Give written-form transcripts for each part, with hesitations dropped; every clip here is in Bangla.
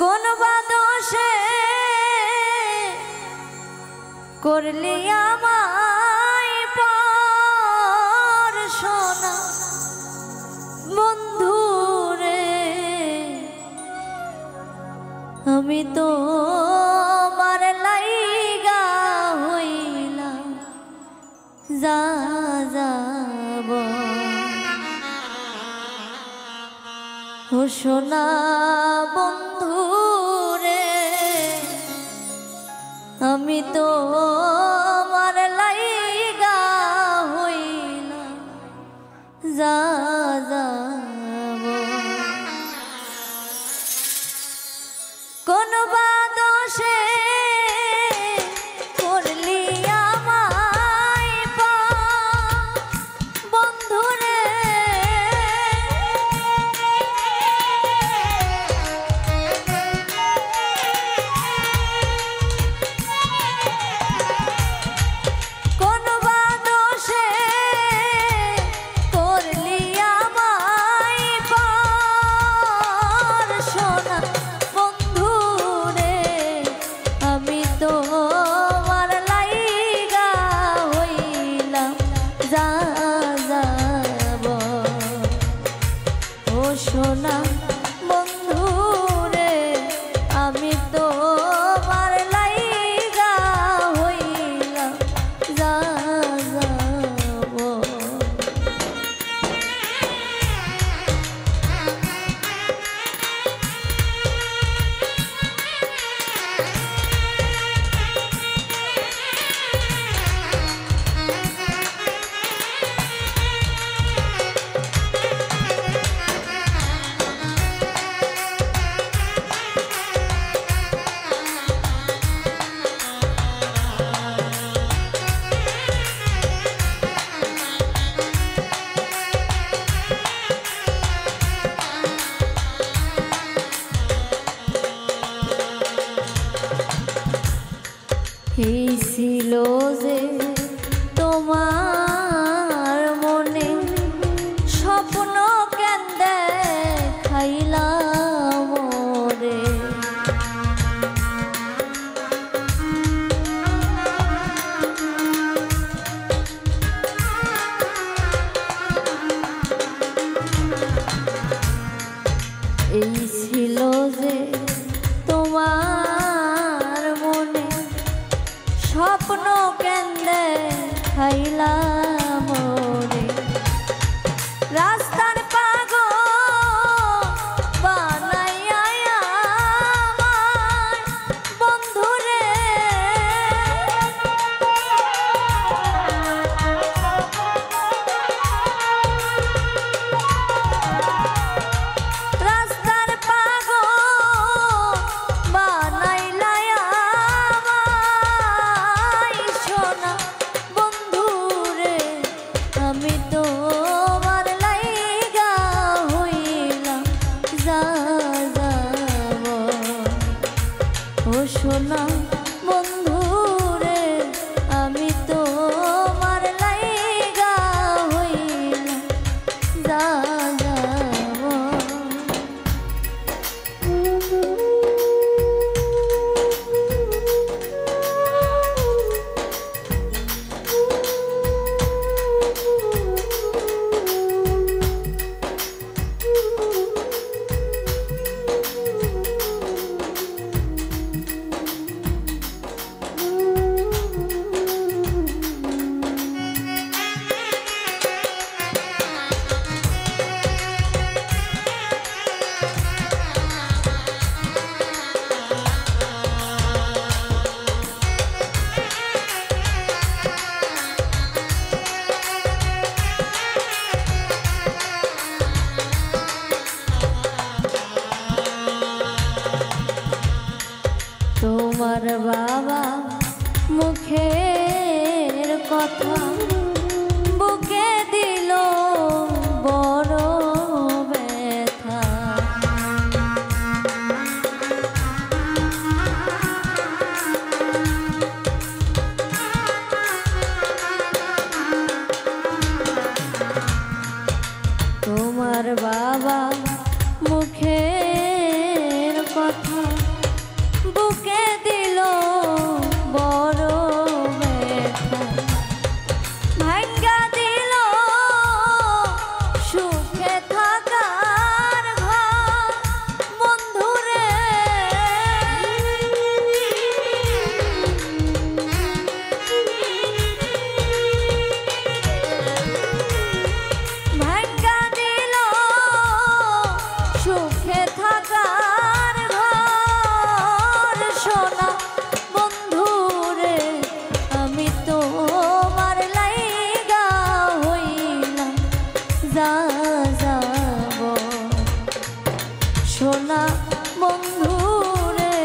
কোন বাদোষে করলি আমায় পর সোনা বন্ধু রে, আমি তো মার লাইগা হইলাম যা যাব ও সোনা বন্ধু রে, আমি তো মার লাইগা হইলাম যা যাব কোন বাদোষে করলি আমায় বন্ধু রে, কোন বাদোষে করলি আমায় পর সোনা বন্ধু রে, আমি তো মার লাইগা হইলাম যা যাব ও সোনা বন্ধু রে, আমি তো মার লাইগা হইলাম যা যাব এই ছিল যে তোমার মনে স্বপ্ন কেন দেখাইলাম রে, এই ছিল যে তোমার মনে স্বপ্ন কেন দেখাইলাম রে, রাস্তার পাগল বানাইয়া আমায় বন্ধু রে, রাস্তার পাগল বানাইলা আমায় সোনা বন্ধু রে, আমি তো মার লাইগা হইলাম যা যাব ও সোনা বন্ধু রে, আমি তো মার লাইগা হইলাম যা যাব তোমার বাবা মুখের কথা বুকে দিল বড় ব্যথা, তোমার বাবা মুখের কথা সুখে থাকার ঘর সোনা বন্ধু রে আমি তোমার লাইগা হইলাম যা যাব সোনা বন্ধু রে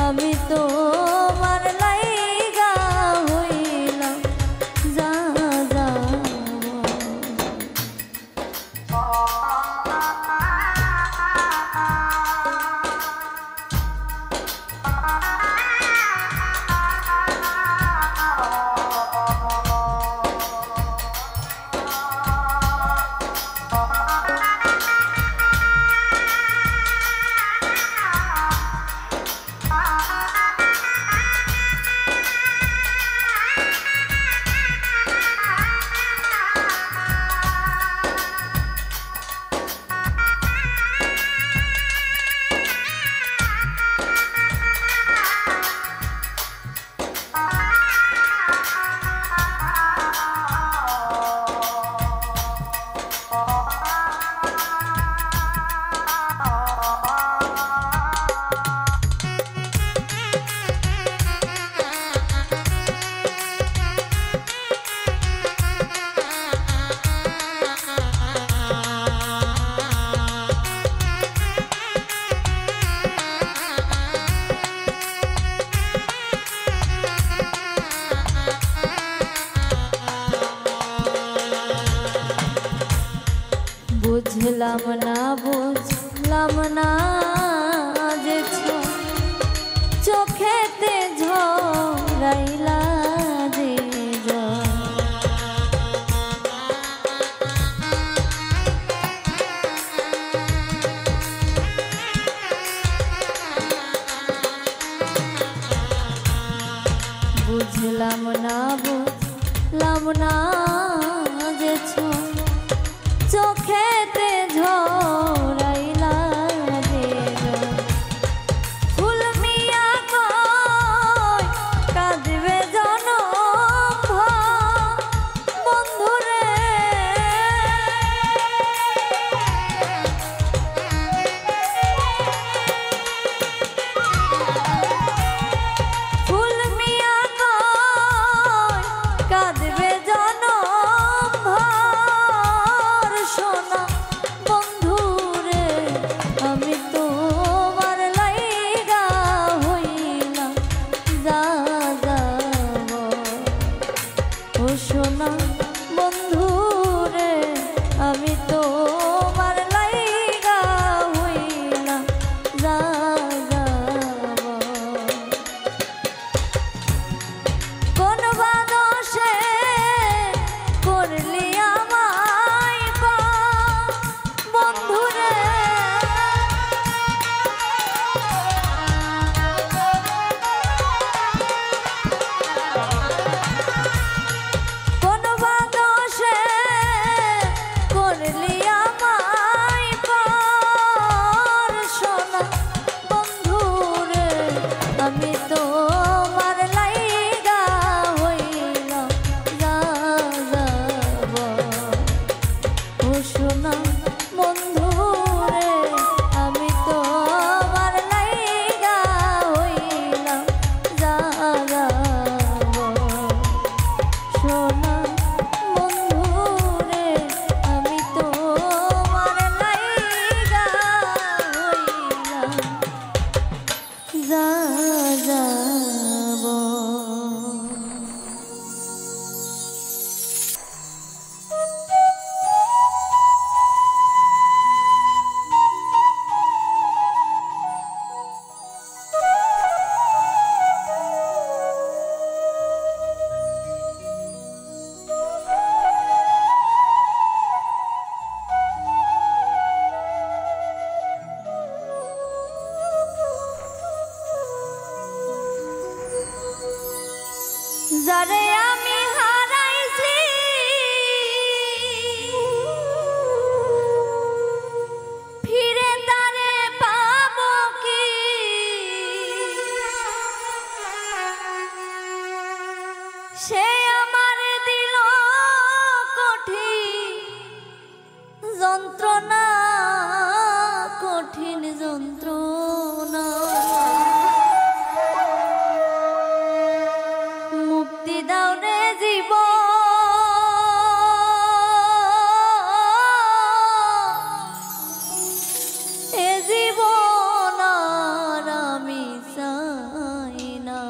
আমি তোমার লাইগা হইলাম যা যাব বুঝলাম না যে চোখেতে ঝরাইলা যে বুঝলাম না যে চোখেতে ঝরাইলা রে ফুল মিয়া কই কাঁদবে জনম বন্ধু রে ফুল মিয়া কই কাঁদবে জনম সোনা বন্ধু রে আমি তোমার লাইগা হইলাম যা যাব ও সোনা বন্ধু রে আমি তোমার লাইগা হইলাম যা যাব কোন বাদশে করলি আমি তোমার লাইগা হইলাম যা যাব ও সোনা বন্ধু রে আমি তোমার লাইগা হইলাম যা যাব সোনা বন্ধু রে আমি তোমার লাইগা হইলাম যা যাব যারে আমি হারাইছি ফিরে তারে পাবো কি সে আমার দিল কঠিন যন্ত্রণা কঠিন যন্ত্রণা মুক্তি দাও রে জীবন এ জীবন আর আমি চাই না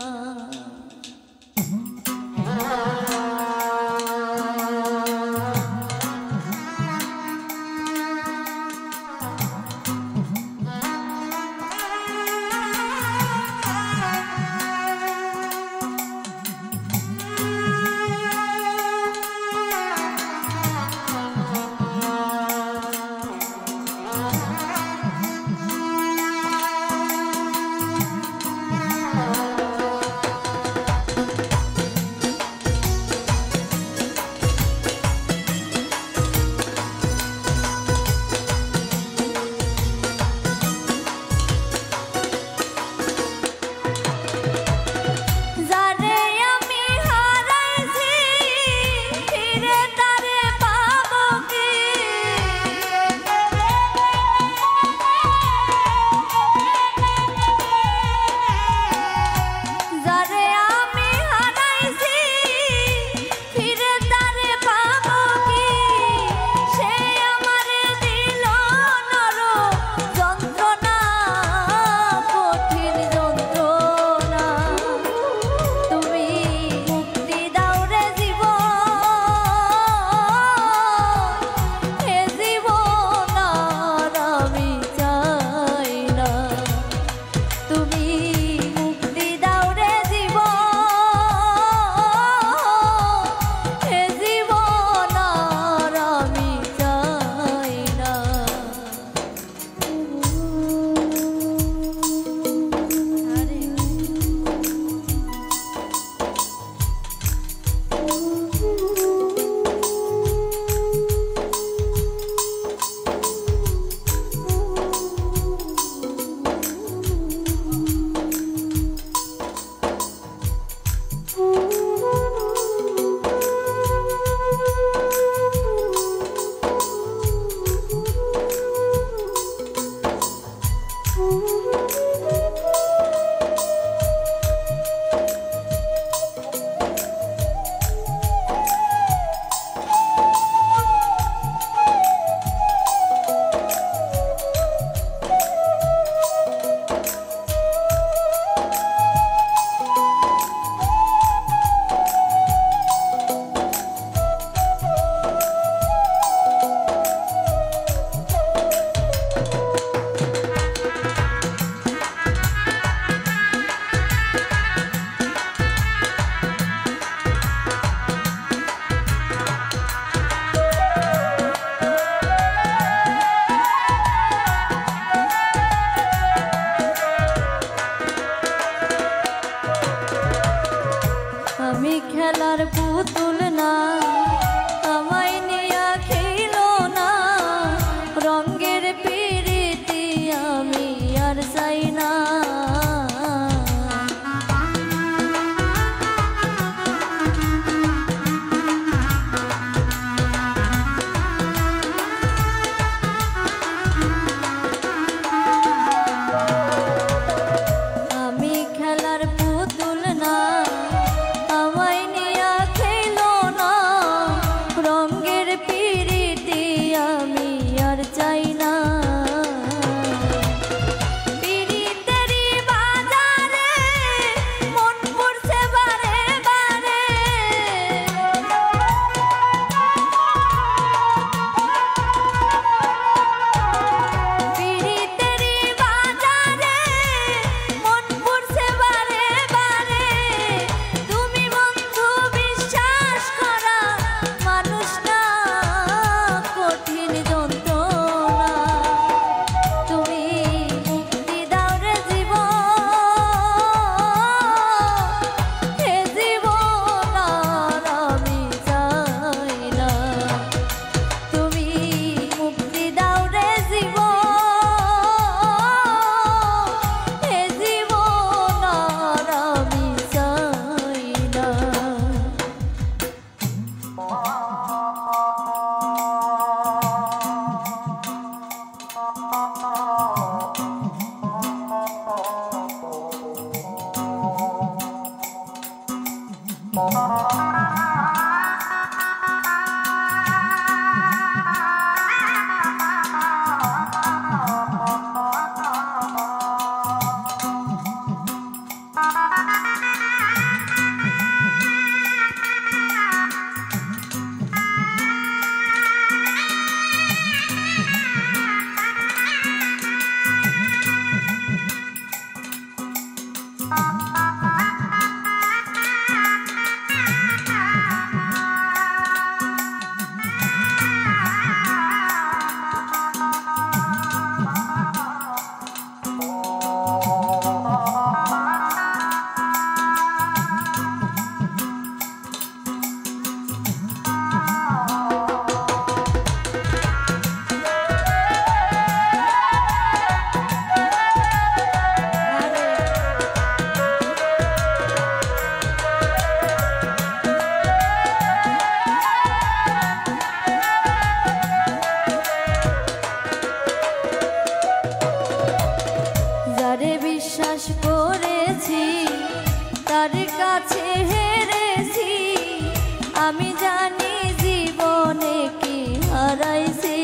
খেলার পুতুল না আমায় নিয়া খেলো না রঙের পিরিতি আমি আর চাই না আমি খেলার পুতুল না আমায় নিয়া খেলো বিশ্বাস করেছি তার কাছে হেরেছি, আমি জানি জীবনে কি হারাইছি।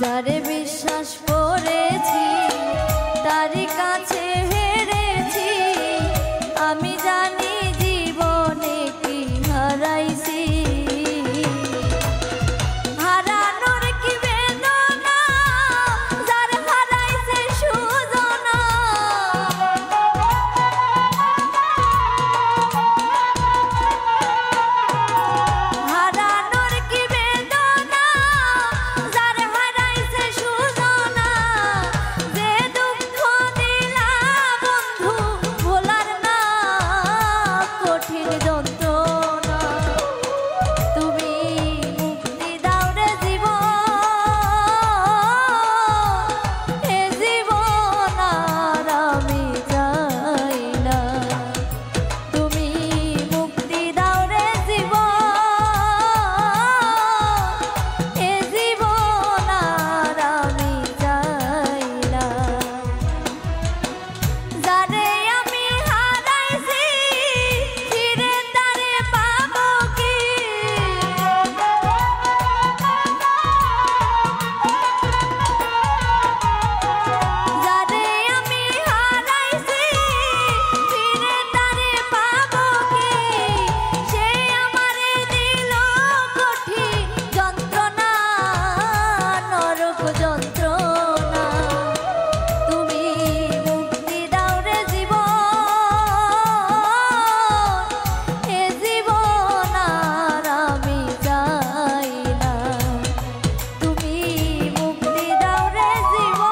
যারে বিশ্বাস করেছি তার কাছে হেরেছি, আমি জানি জীবনে কি হারাইছি। হারানোর কি বেদনা, যার হারাইছে সুজনা। হারানোর কি বেদনা, যার হারাইছে সুজনা। যে দুঃখ দিলা বন্ধু ভোলার না, কঠিন যন্ত্রণা। তুমি মুক্তি দাও রে জীবন, এ জীবন আর আমি চাই না। তুমি মুক্তি দাও রে জীবন, এ জীবন আর আমি চাই না। যারে আমি হারাইছি ফিরে তারে পাবো কি? যারে আমি হারাইছি ফিরে তারে পাবো কি? সে আমারে দিল কঠিন যন্ত্রণা, নরক যন্ত্রণা। তুমি মুক্তি দাও রে জীবন, এ জীবন আর আমি চাই না। তুমি মুক্তি দাও রে জীবন,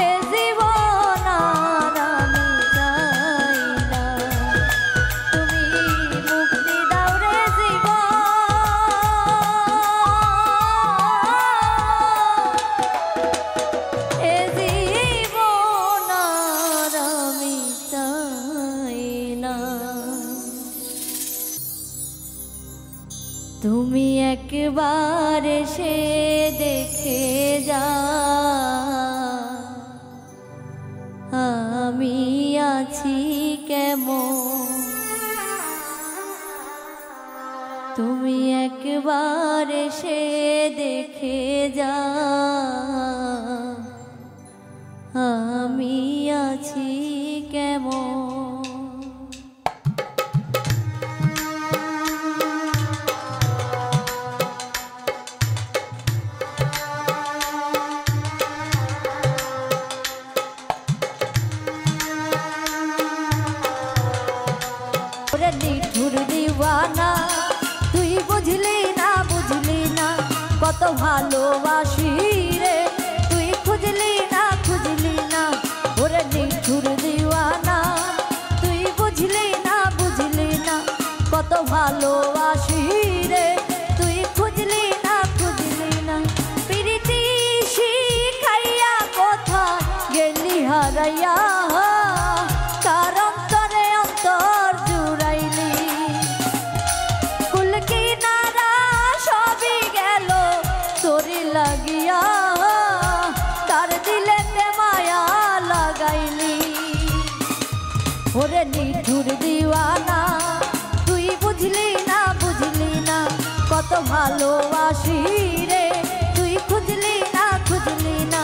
এ জীবন আর আমি চাই না। তুমি মুক্তি দাও রে জীবন, এ জীবন আর আমি চাই না। তুমি একবার এসে দেখে যা, আমি আছি কেমন। তুমি একবার এসে দেখে যা, আমি আছি কেমন। ওরে নিঠুর দিওয়ানা, তুই বুঝলি না বুঝলি না কত ভালোবাসি রে। তুই খুঁজলি না খুঁজলি না, ওরে নিঠুর দিওয়ানা, তুই বুঝলি না বুঝলি না কত ভালোবাসি রে। তুই খুঁজলি না খুঁজলি না, প্রীতি শিখাইয়া কোথায় গেলি হারাইয়া। কার অন্তরে অন্তর জুড়াইলি, কুল কিনারা সবই গেল তোরি লাগিয়া। তার দিলেতে মায়া লাগাইলি, ওরে নিঠুর দিওয়ানা, তুই বুঝলি না বুঝলি না কত ভালোবাসি রে। তুই খুঁজলি না খুঁজলি না,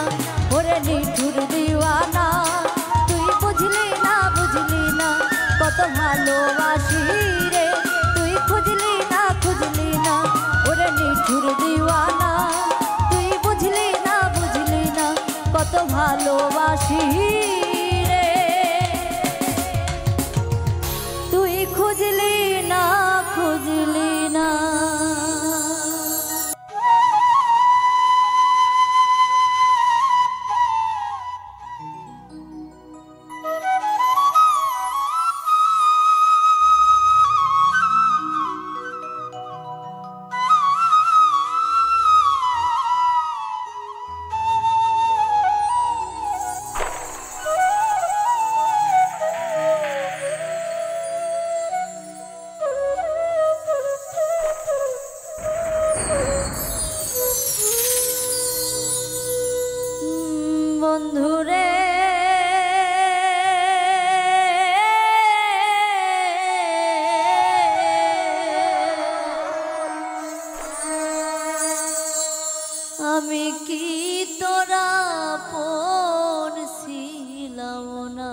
ওরে নিঠুর দিওয়ানা, তুই বুঝলি না বুঝলি না কত ভালোবাসি রে। তুই খুঁজলি না খুঁজলি না, ওরে নিঠুর দিওয়ানা, তুই বুঝলি না বুঝলি না কত ভালোবাসি রে। তুই খুঁজলি না খুঁজলি না। বন্ধুরে আমি কি তোরা পড়ছিলাম না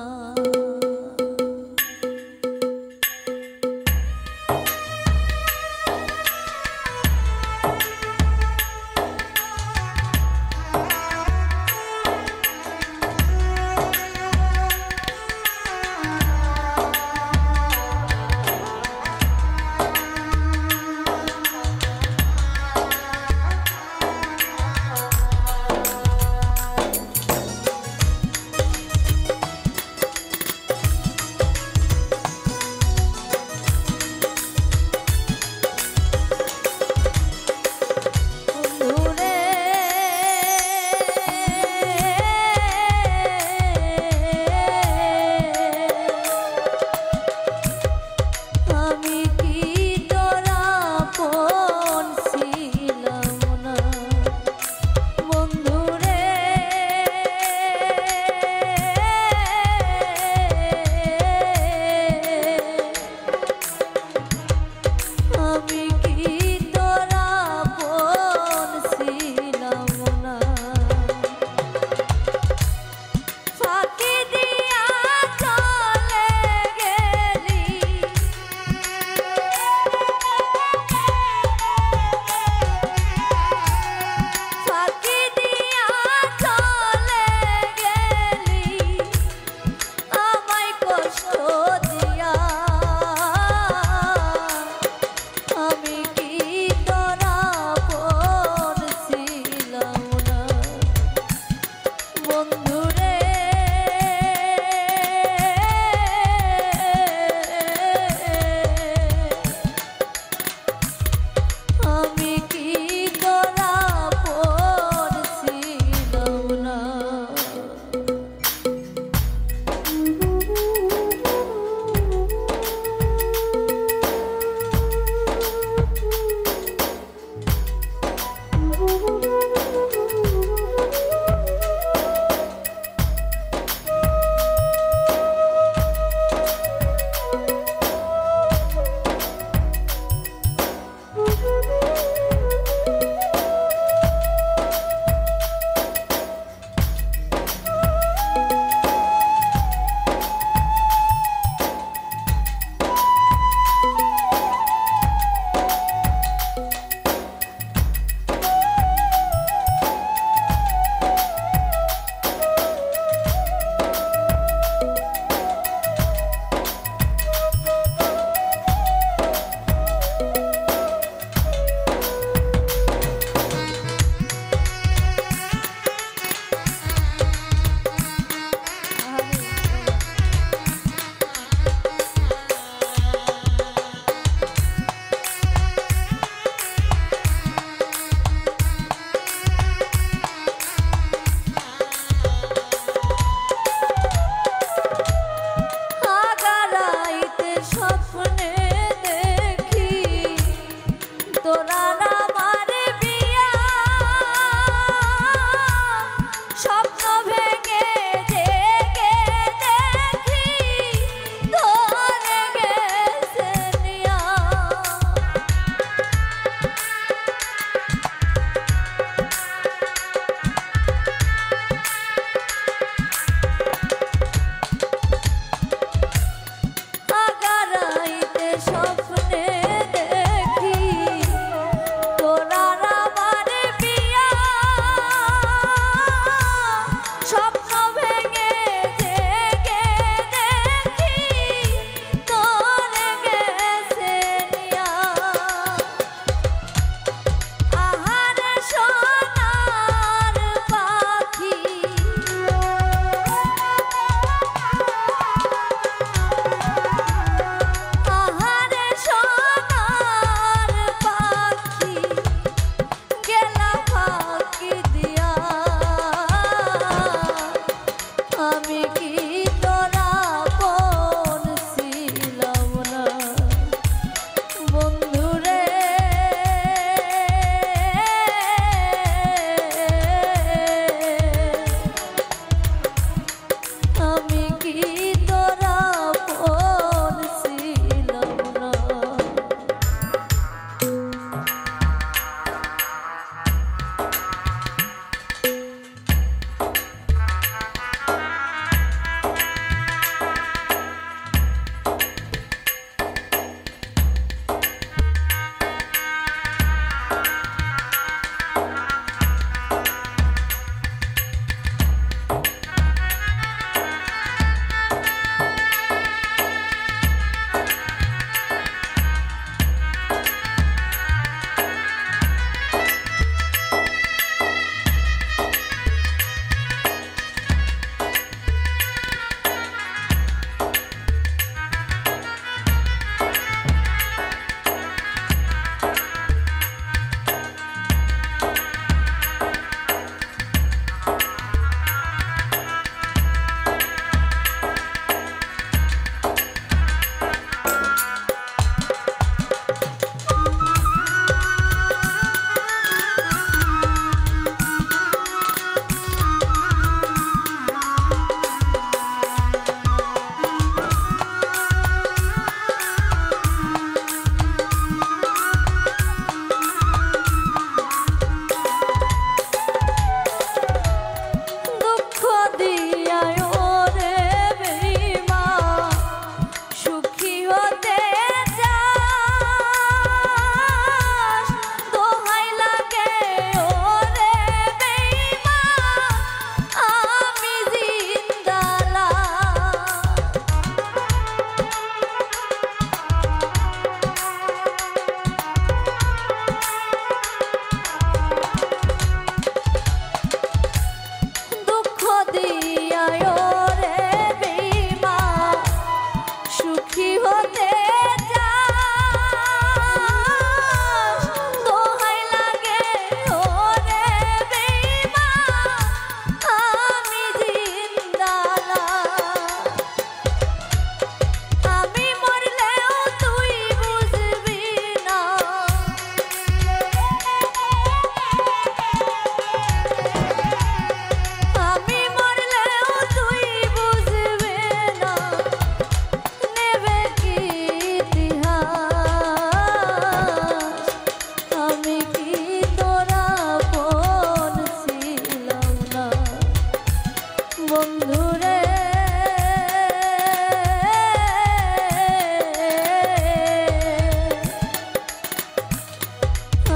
বন্ধুরে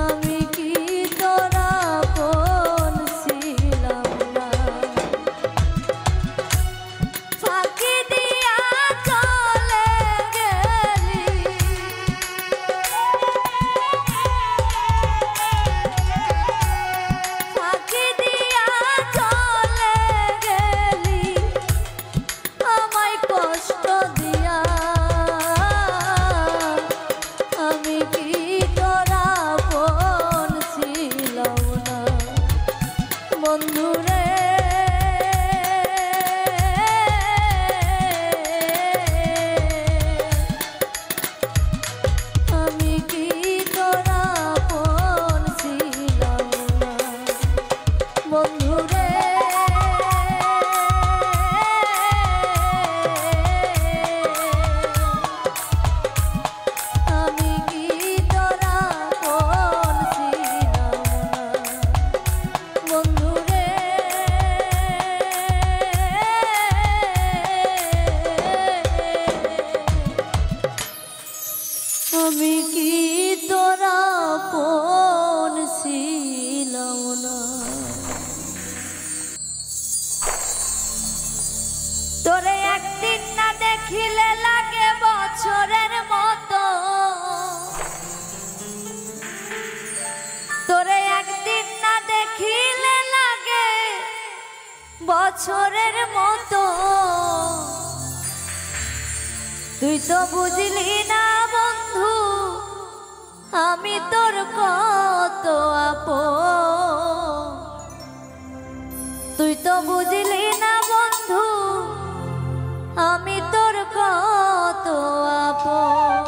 আমি কি তোরা আপন ছিলাম না, ফাঁকি দিয়া চলে গেলি, ফাঁকি দিয়া চলে গেলি আমায় কষ্ট দিয়া, আমি কি তোরা আপন ছিলাম না, বন্ধুরে আমি কি তোরা আপন ছিলাম না, বন্ধুরে আমি কি তোরা আপন ছিলাম না, বন্ধুরে আমি কি তোরা আপন ছিলাম না। তোরে একদিন না দেখিলে লাগে বছরের মতো, তোরে একদিন না দেখিলে লাগে বছরের মতো, তুই তো বুঝলি না বন্ধু আমি তোর কত আপন, তুই তো বুঝলি না বন্ধু আমি তোর কত আপন।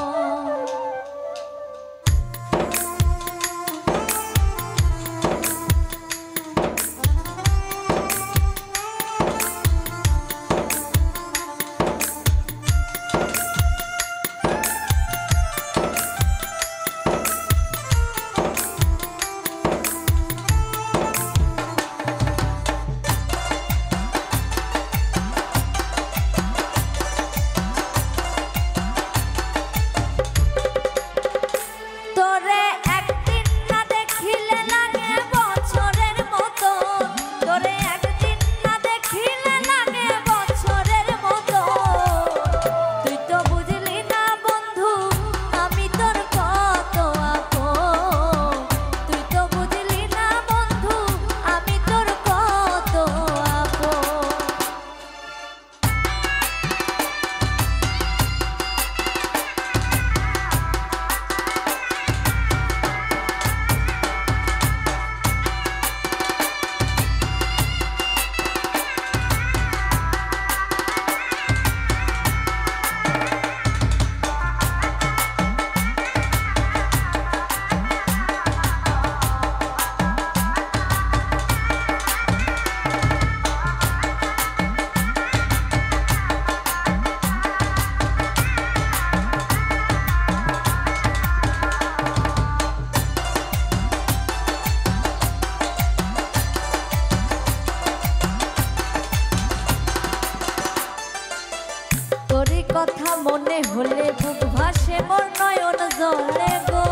কথা মনে হলে বুক ভাসে মোর নয়ন জলে গো,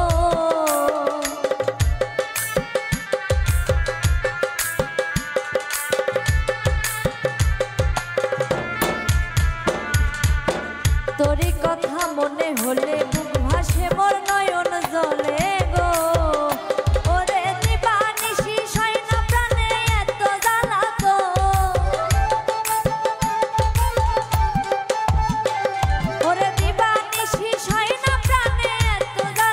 তোরই কথা মনে হলে বুক ভাসে মোর নয়ন জলে গো, ওরে দিবানিশি শয়না প্রাণে এত জ্বালা গো, ওরে দিবানিশি শয়না প্রাণে এত জ্বালা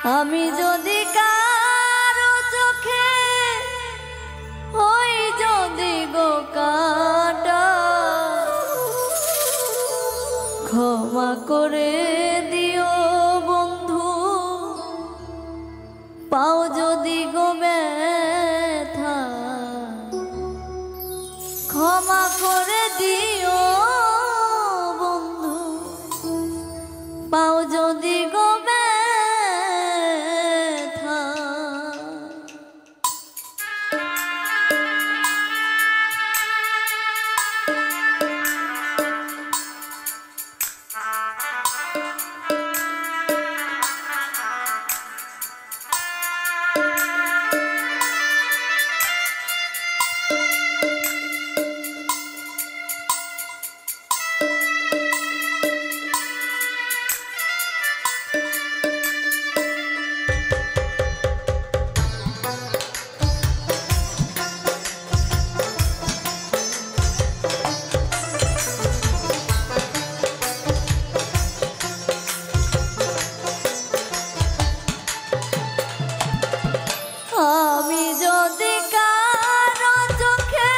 আমি যদি কারো চোখে হই যদি গো কাটা, ক্ষমা করে দিও বন্ধু, পাও যদি গো ব্যথা, ক্ষমা করে দিও বন্ধু, পাও যদি গো ব্যথা। আমি যদি কারো চোখে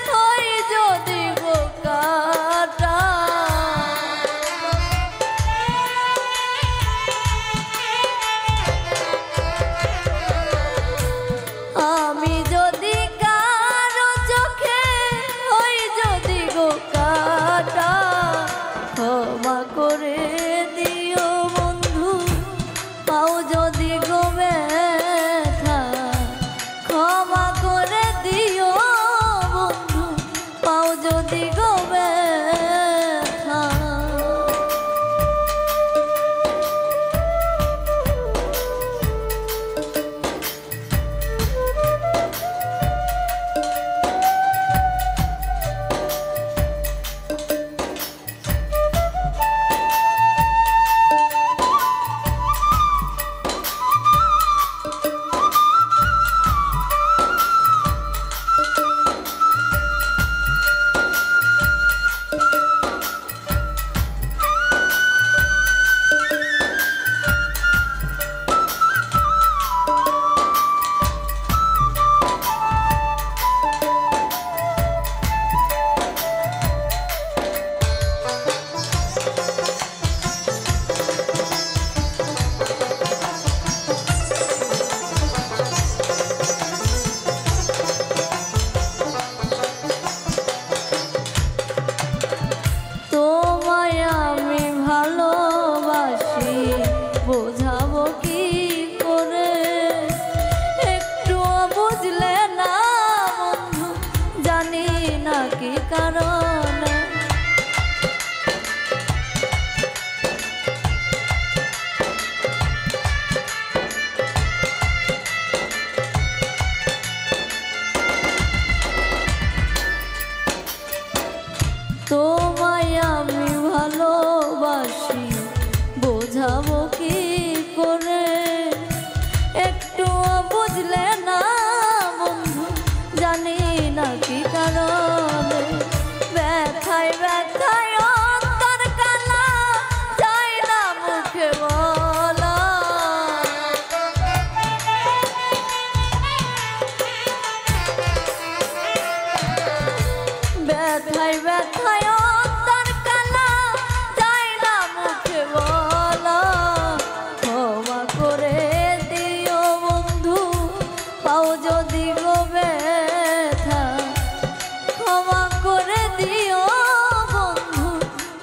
হই যদি গো কাটা, আমি যদি কারো চোখে হই যদি গো কাটা, ক্ষমা করে দিও বন্ধু, পাও যদি গো ব্যথা, ক্ষমা করে দিও বন্ধু, পাও যদি গো ব্যথা। বোঝাবো কি করে, একটু বুঝলে না বন্ধু, জানি না কি কারণে। তোমায় আমি ভালোবাসি, বোঝাবো কি করে, একটু বুঝলে না বন্ধু, জানি না কি কারণে। ব্যথায় ব্যথায় অন্তর কালা, যায় না মুখে বলা, ব্যথায় ব্যথায় অন্তর কালা, যায় না মুখে বলা। ক্ষমা করে দিও বন্ধু, পাও যদি গো ব্যথা, ক্ষমা করে দিও বন্ধু,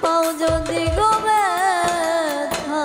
পাও যদি গো ব্যথা।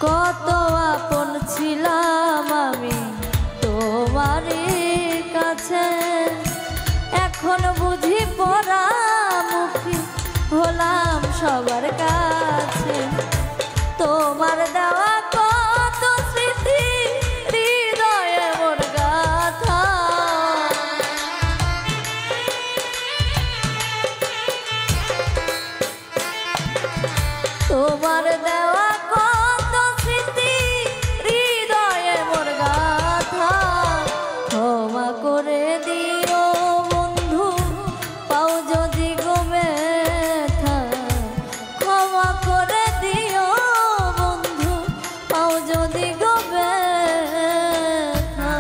কত আপন ছিলাম আমি তোমারই কাছে, এখন বুঝি পরামুখী হলাম সবার কাছে। তোমার দেওয়া কত স্মৃতি হৃদয়ে মোর গাথা, তোমার দেওয়া কত স্মৃতি হৃদয়ে মোর গাথা। ক্ষমা করে দিও বন্ধু পাও যদি গো ব্যথা, ক্ষমা করে দিও বন্ধু পাও যদি গো ব্যথা।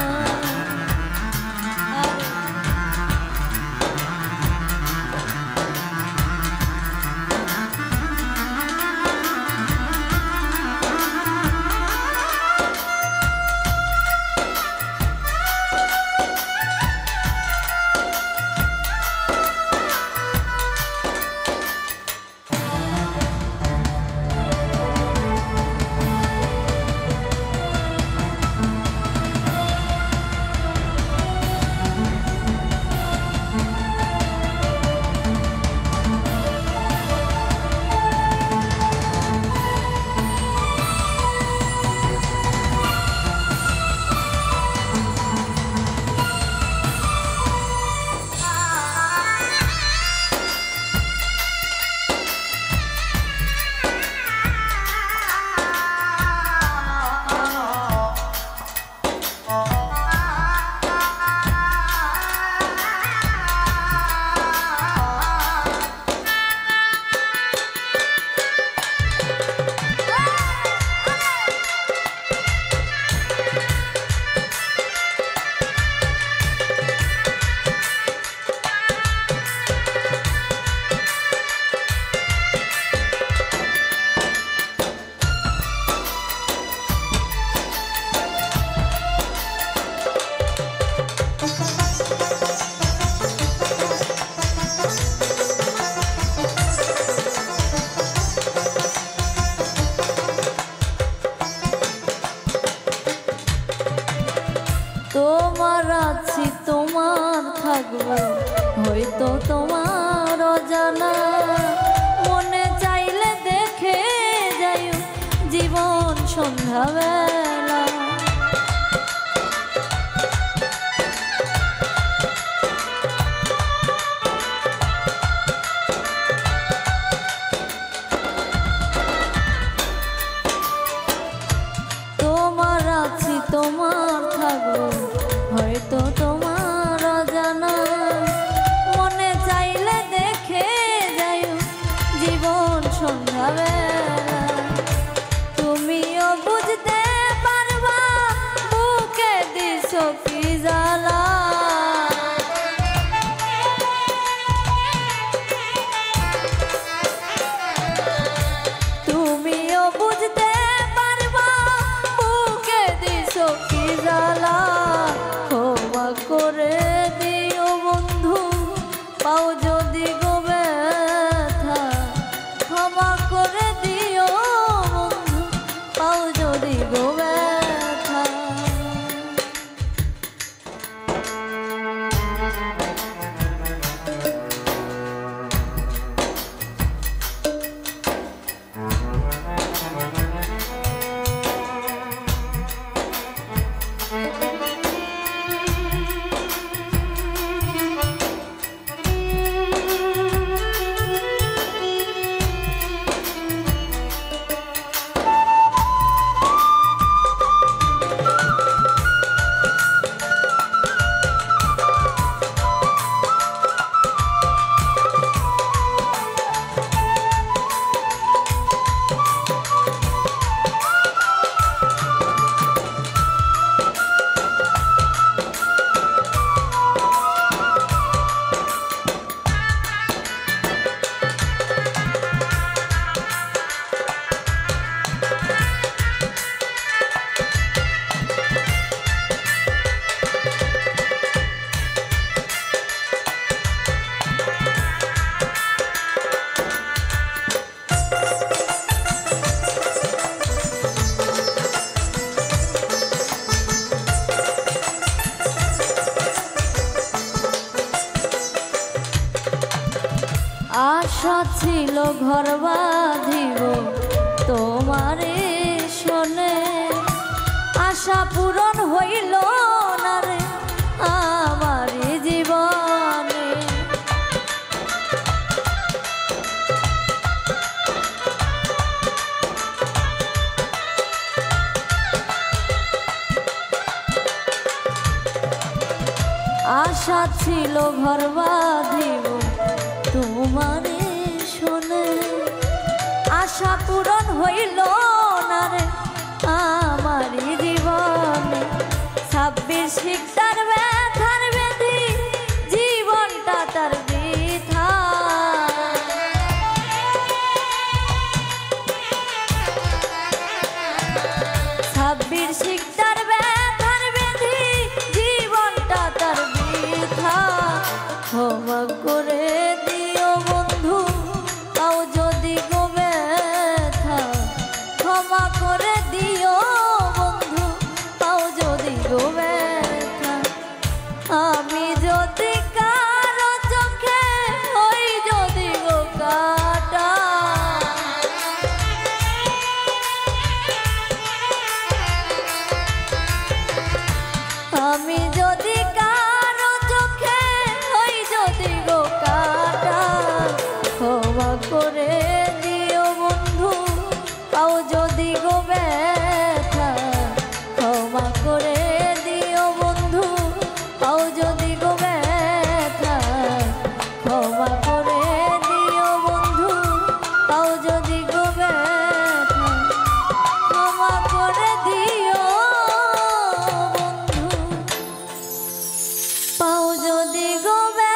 তোমার আছি তোমার থাকবো হয়তো তোমার অজানা, মনে চাইলে দেখে যাইও জীবন সন্ধ্যাবেলা। তোমার আছি তোমার থাকবো হয়তো তোমার অজানা, মনে চাইলে দেখে যাইও জীবন সন্ধ্যাবেলা। তুমিও বুঝতে পারবা বুকে দিছো কি জ্বালা, তুমিও বুঝতে পারবা বুকে দিছো কি জ্বালা। ক্ষমা করে দিও বন্ধু পাও যদি গো ব্যথা, ক্ষমা করে দিও ছিল ঘর বাঁধিব তোমারে শোনে, আশা পূরণ হইল না রে আমার জীবনে। আশা ছিল ঘর বাঁধিব তোমারে শোনে, আশা পূরণ হইল না রে আমার জীবনে। 26 শিকদার ব্যথার বেঁধে জীবনটা তার বৃথা, 26 শিকদার ব্যথার বেঁধে জীবনটা তার বৃথা। ক্ষমা করে দিও বন্ধু তাও যদি গো ব্যথা, ক্ষমা করে দিও বন্ধু তাও যদি গো ব্যথা। আমি যদি কারো চোখে হই যদি গো কাটা, আমি যদি কারো চোখে হই যদি গো কাটা, ক্ষমা করে দিও বন্ধু তাও যদি গো ব্যথা, ক্ষমা করে দিও বন্ধু তাও যদি গো ব্যথা, ক্ষমা করে দিও বন্ধু তাও যদি গো ব্যথা, ক্ষমা করে দিও বন্ধু পাও যদি গো ব্যথা।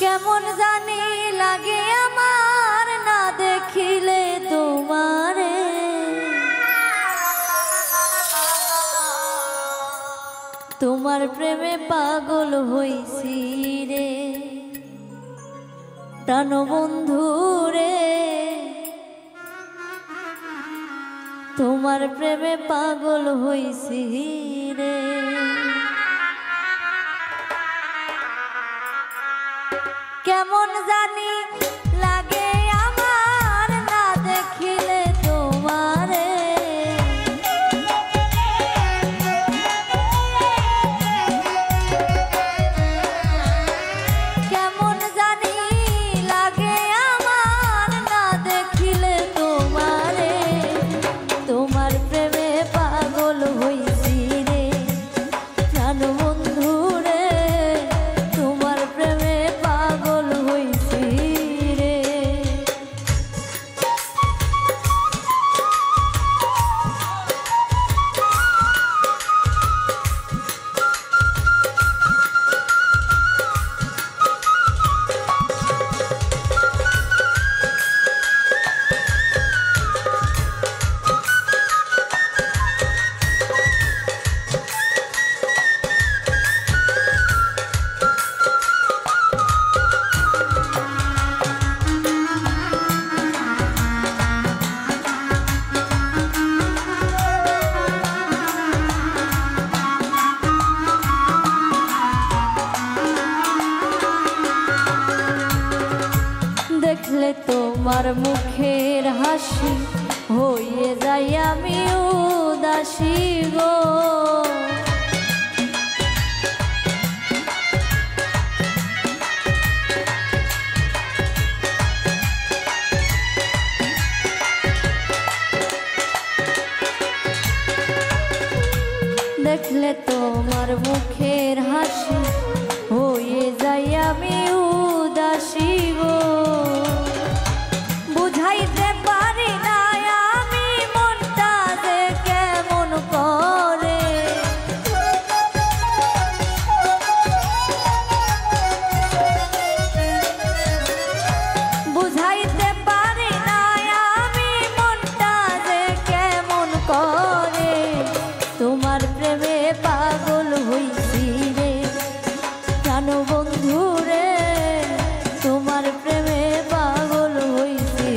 কেমন জানি লাগে আমার না দেখিলে তোমারে, তোমার প্রেমে পাগল হইছি রে প্রাণ বন্ধু রে, তোমার প্রেমে পাগল হইছি রে। কেমন জানি লাগে আমার না দেখিলে তোমারে, কেমন জানি লাগে আমার মুখের হাসি হয়ে যাই আমি উদাসী গো। দেখলে তোমার মুখের হাসি হয়ে যাই আমি উদাসী গো। বুঝাইতে পারি না আমি মনটা যে কেমন করে, বুঝাইতে পারি না আমি মনটা যে কেমন করে। তোমার প্রেমে পাগল হইছি রে জানো বন্ধু রে, তোমার প্রেমে পাগল হইছি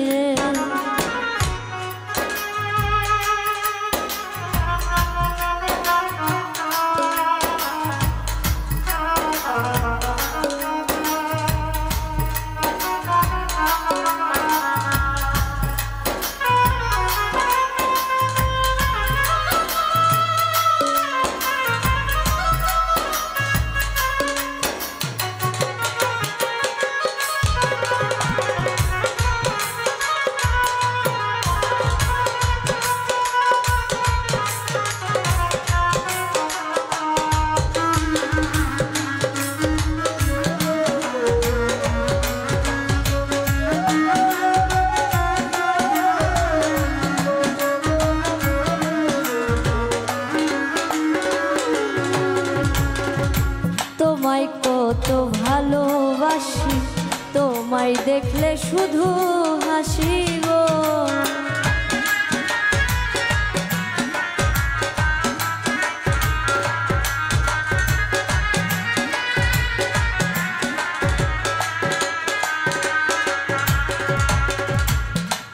রে। তোমায় কত ভালোবাসি, তোমায় দেখলে শুধু হাসি গো।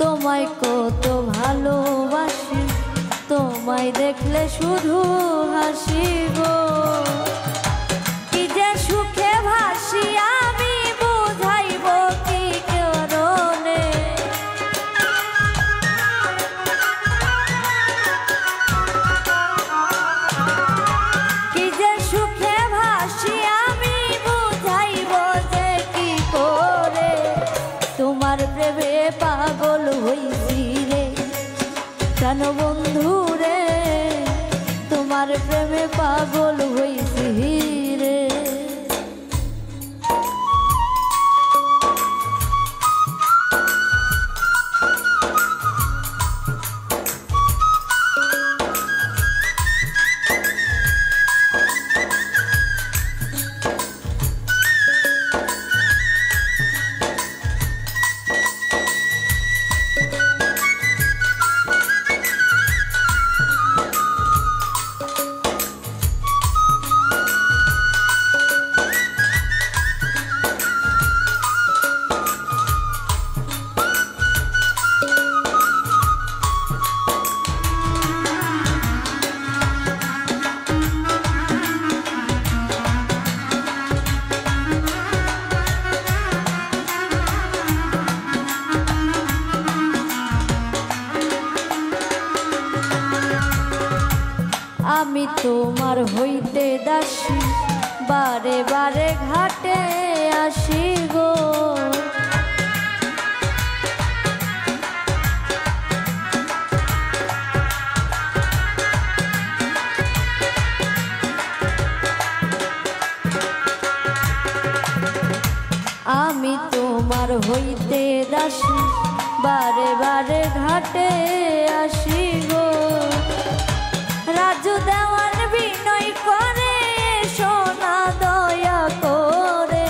তোমায় কত ভালোবাসি, তোমায় দেখলে শুধু হাসি গো। সুখে ভাসি আমি বুঝাইব কি কারণে, কি যে সুখে ভাসি আমি বুঝাইব যে কি করে। তোমার প্রেমে পাগল হইছি রে জানো বন্ধু রে, তোমার প্রেমে পাগল হইছি রে। আমি তোমার হইতে দাসী বারে বারে ঘাটে আসি গো। আমি তোমার হইতে দাসী বারে বারে ঘাটে আসি গো। রাজু দেওয়ান বিনয় করে সোনা দয়া করে,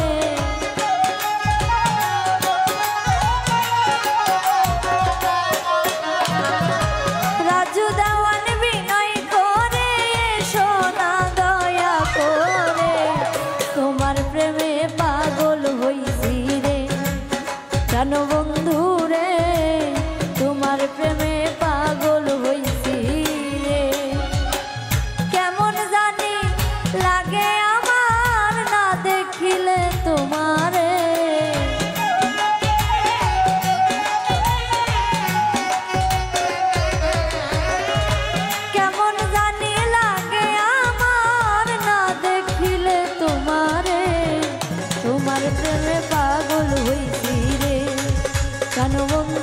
রাজু দেওয়ান বিনয় করে সোনা দয়া করে। তোমার প্রেমে পাগল হইছি রে জানো বন্ধু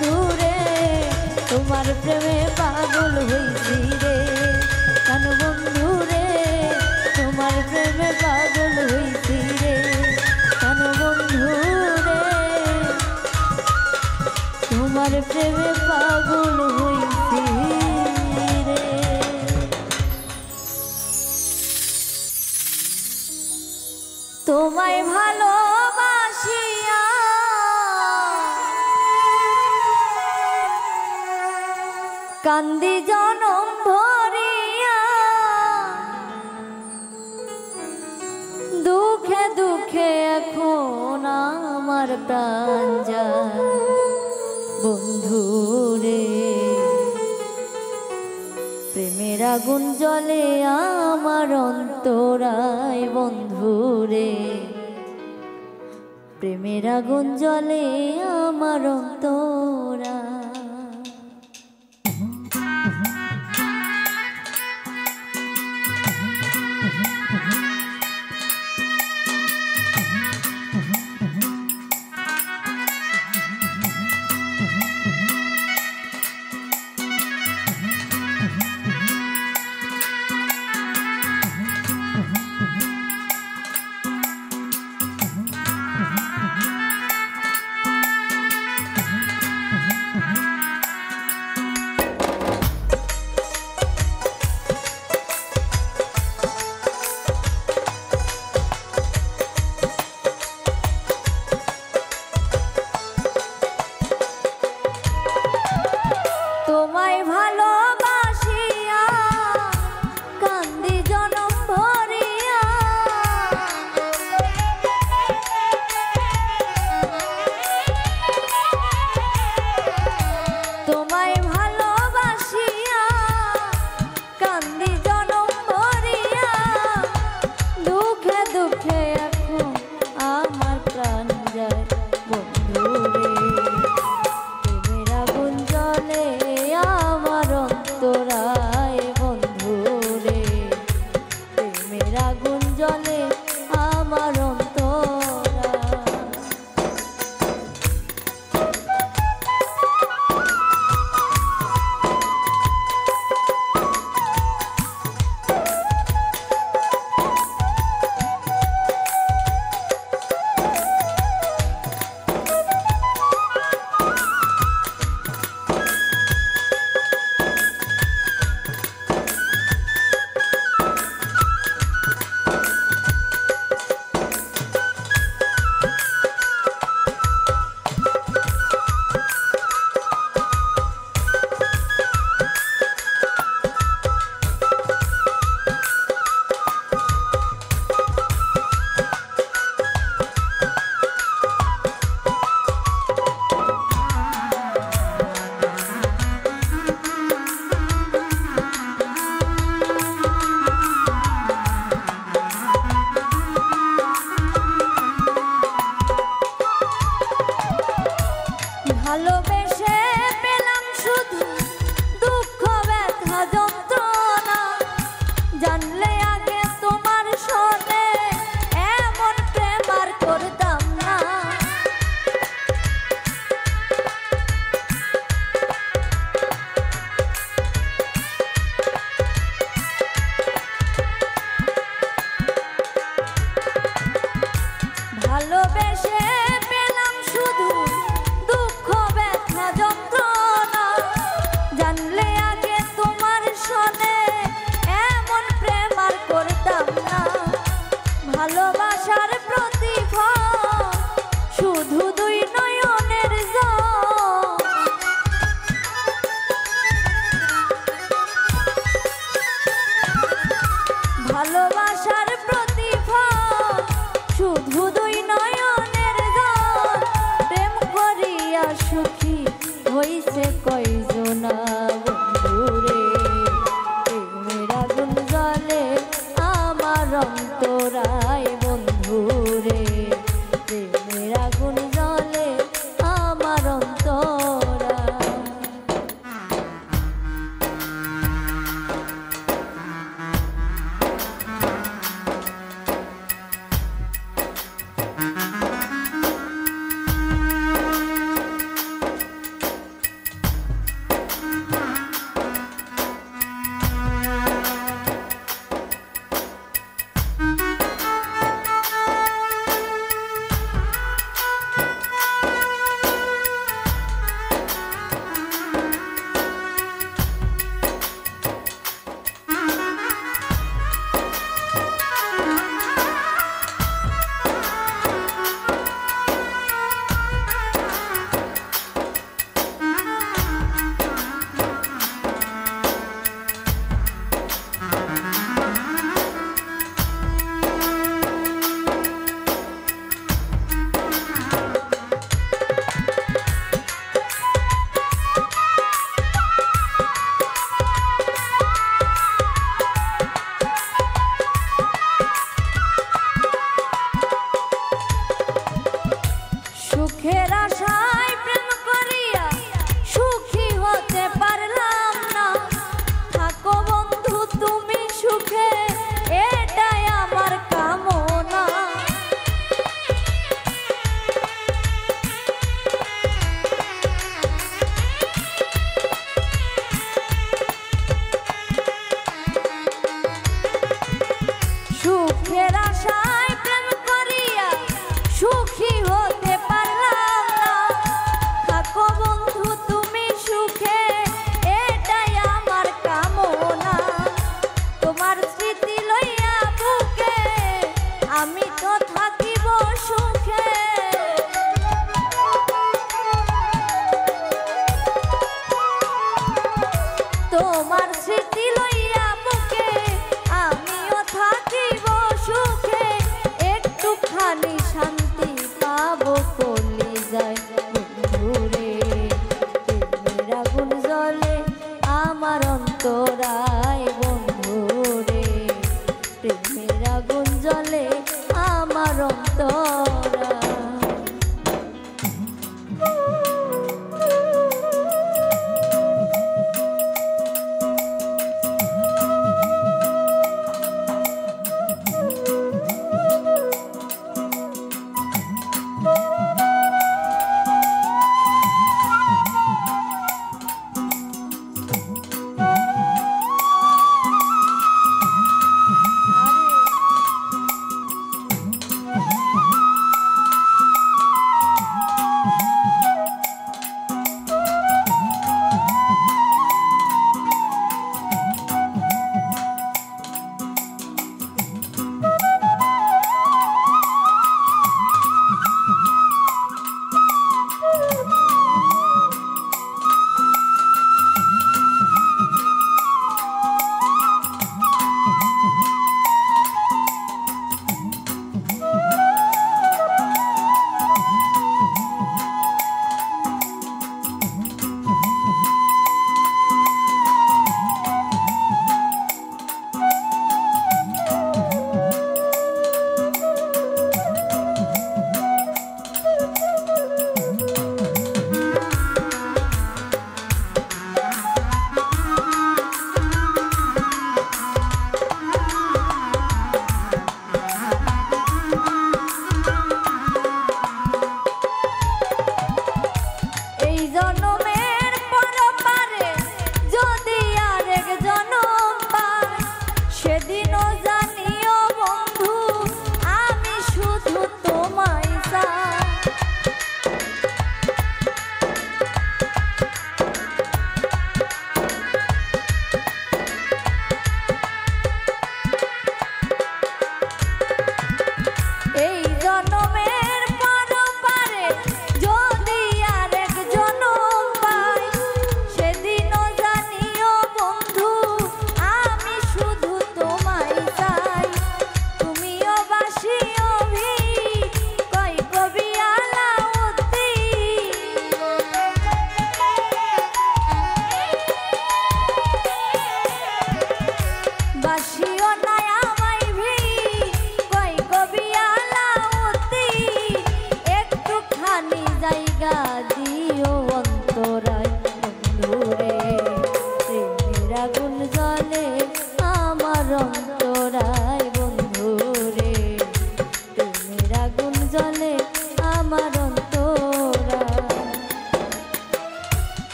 বন্ধু রে তোমার প্রেমে পাগল হইছি রে কেন বন্ধু রে তোমার প্রেমে পাগল হইছি রে কেন বন্ধু রে তোমার প্রেমে পাগল হইছি রে। তোমায় ভালোবাসিয়া কান্দি জনম ভরিয়া দুঃখে দুঃখে এখন আমার প্রাণ যায় বন্ধু রে প্রেমের আগুন জ্বলে আমার অন্তরায় বন্ধু রে প্রেমের আগুন জ্বলে আমার অন্তরায়। তোমায় ভালোবাসিয়া কান্দি জনম ভরিয়া তোমায় ভালোবাসিয়া কান্দি জনম ভরিয়া দুঃখে দুঃখে এখন আমার প্রাণ যায় বন্ধু রে প্রেমের আগুন জ্বলে আমার অন্তরায় বন্ধু রে প্রেমের আগুন জ্বলে আমার অন্তরায়। ভালোবেসে পেলাম শুধু দুঃখ ব্যথা যন্ত্রণা জানলে আগে তোমার সনে এমন প্রেম আর করতাম না ভালোবেসে পেলাম শুধু দুঃখ ব্যথা যন্ত্রণা জানলে আগে তোমার সনে এমন প্রেম আর করতাম না ভালোবাসার প্রতিফল শুধু দুই নয়নের জল ভালোবাসার প্রতিফল শুধু দুই নয়নের জল প্রেম করিয়া সুখী হইছে কয়জনা বন্ধু রে প্রেমের আগুন জ্বলে আমার অন্তরায় বন্ধু রে প্রেমের আগুন জ্বলে আমার অন্তরায়।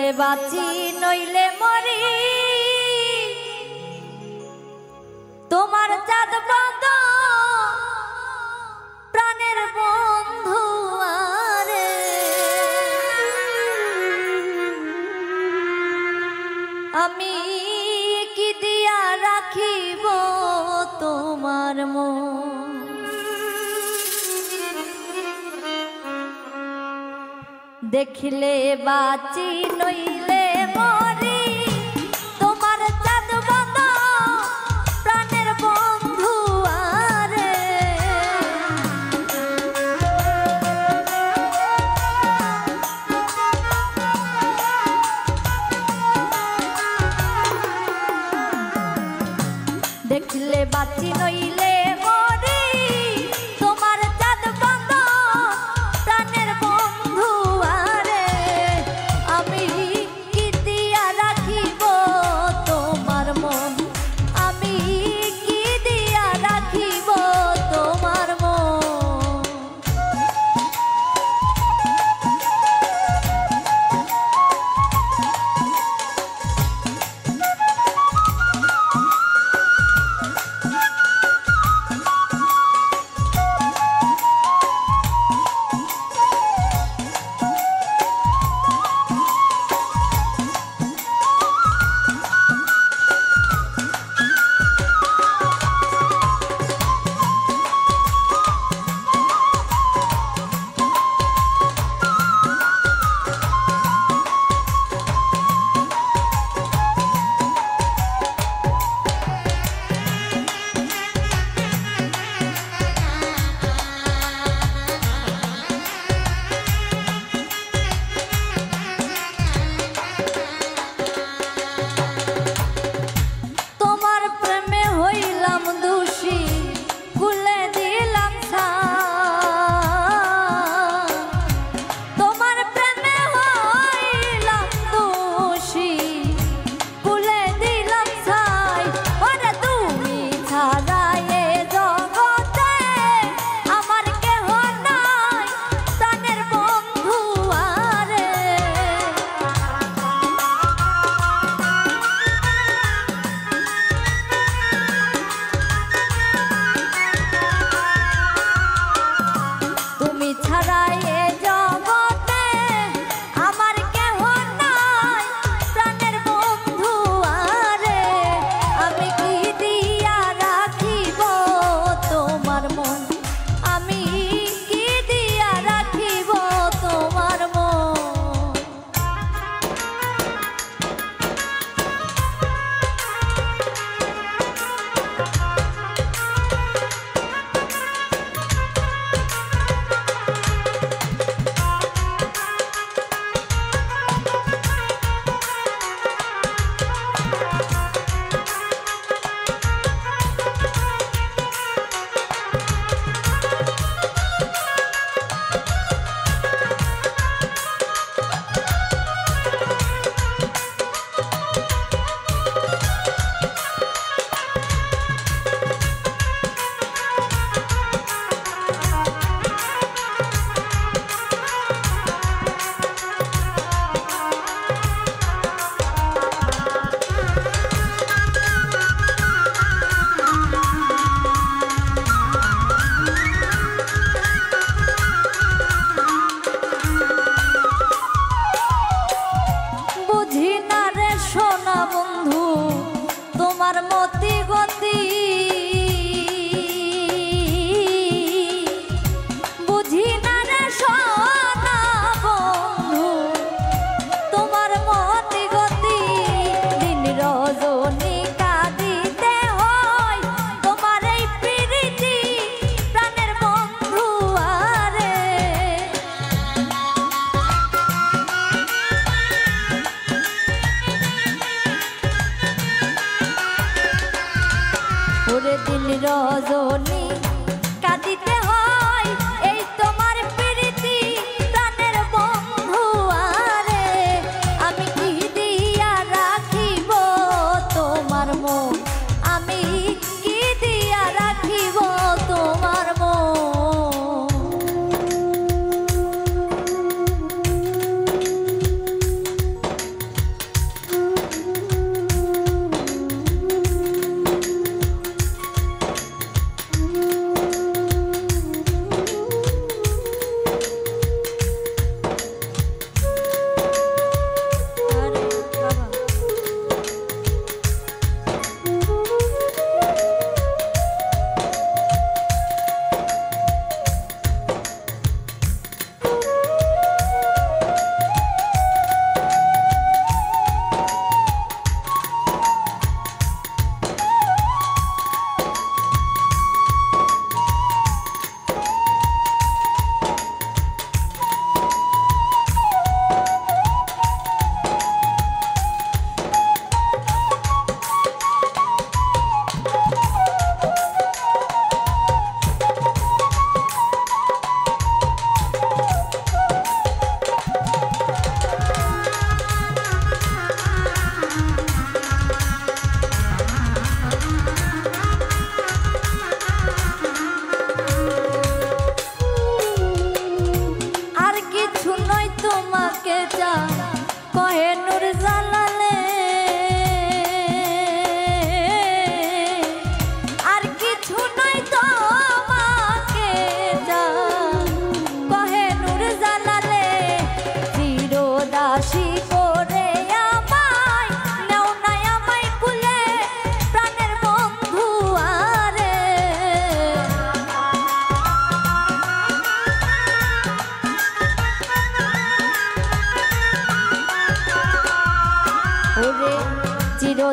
দেখিলে বাঁচি নইলে মরি তোমার চাঁদ বন্ধ প্রাণের বন্ধু আরে আমি কি দিয়া রাখিব তোমার মন দেখিলে বাঁচি নইলে মরি তোমার চাঁদ বন্ধ প্রাণের বন্ধু আরে দেখিলে বাঁচি নইলে মরি তোমার চাঁদ বন্ধ প্রাণের বন্ধু আরে আমি কি দিয়া রাখিব তোমার মন আমি কি দিয়া রাখিব তোমার মন রজনী কাঁদিতে হয় এই তোমার প্রীতি প্রাণের বন্ধু আরে আমি কি দিয়া রাখিব তোমার মন আমি কি দিয়া রাখিব তোমার মন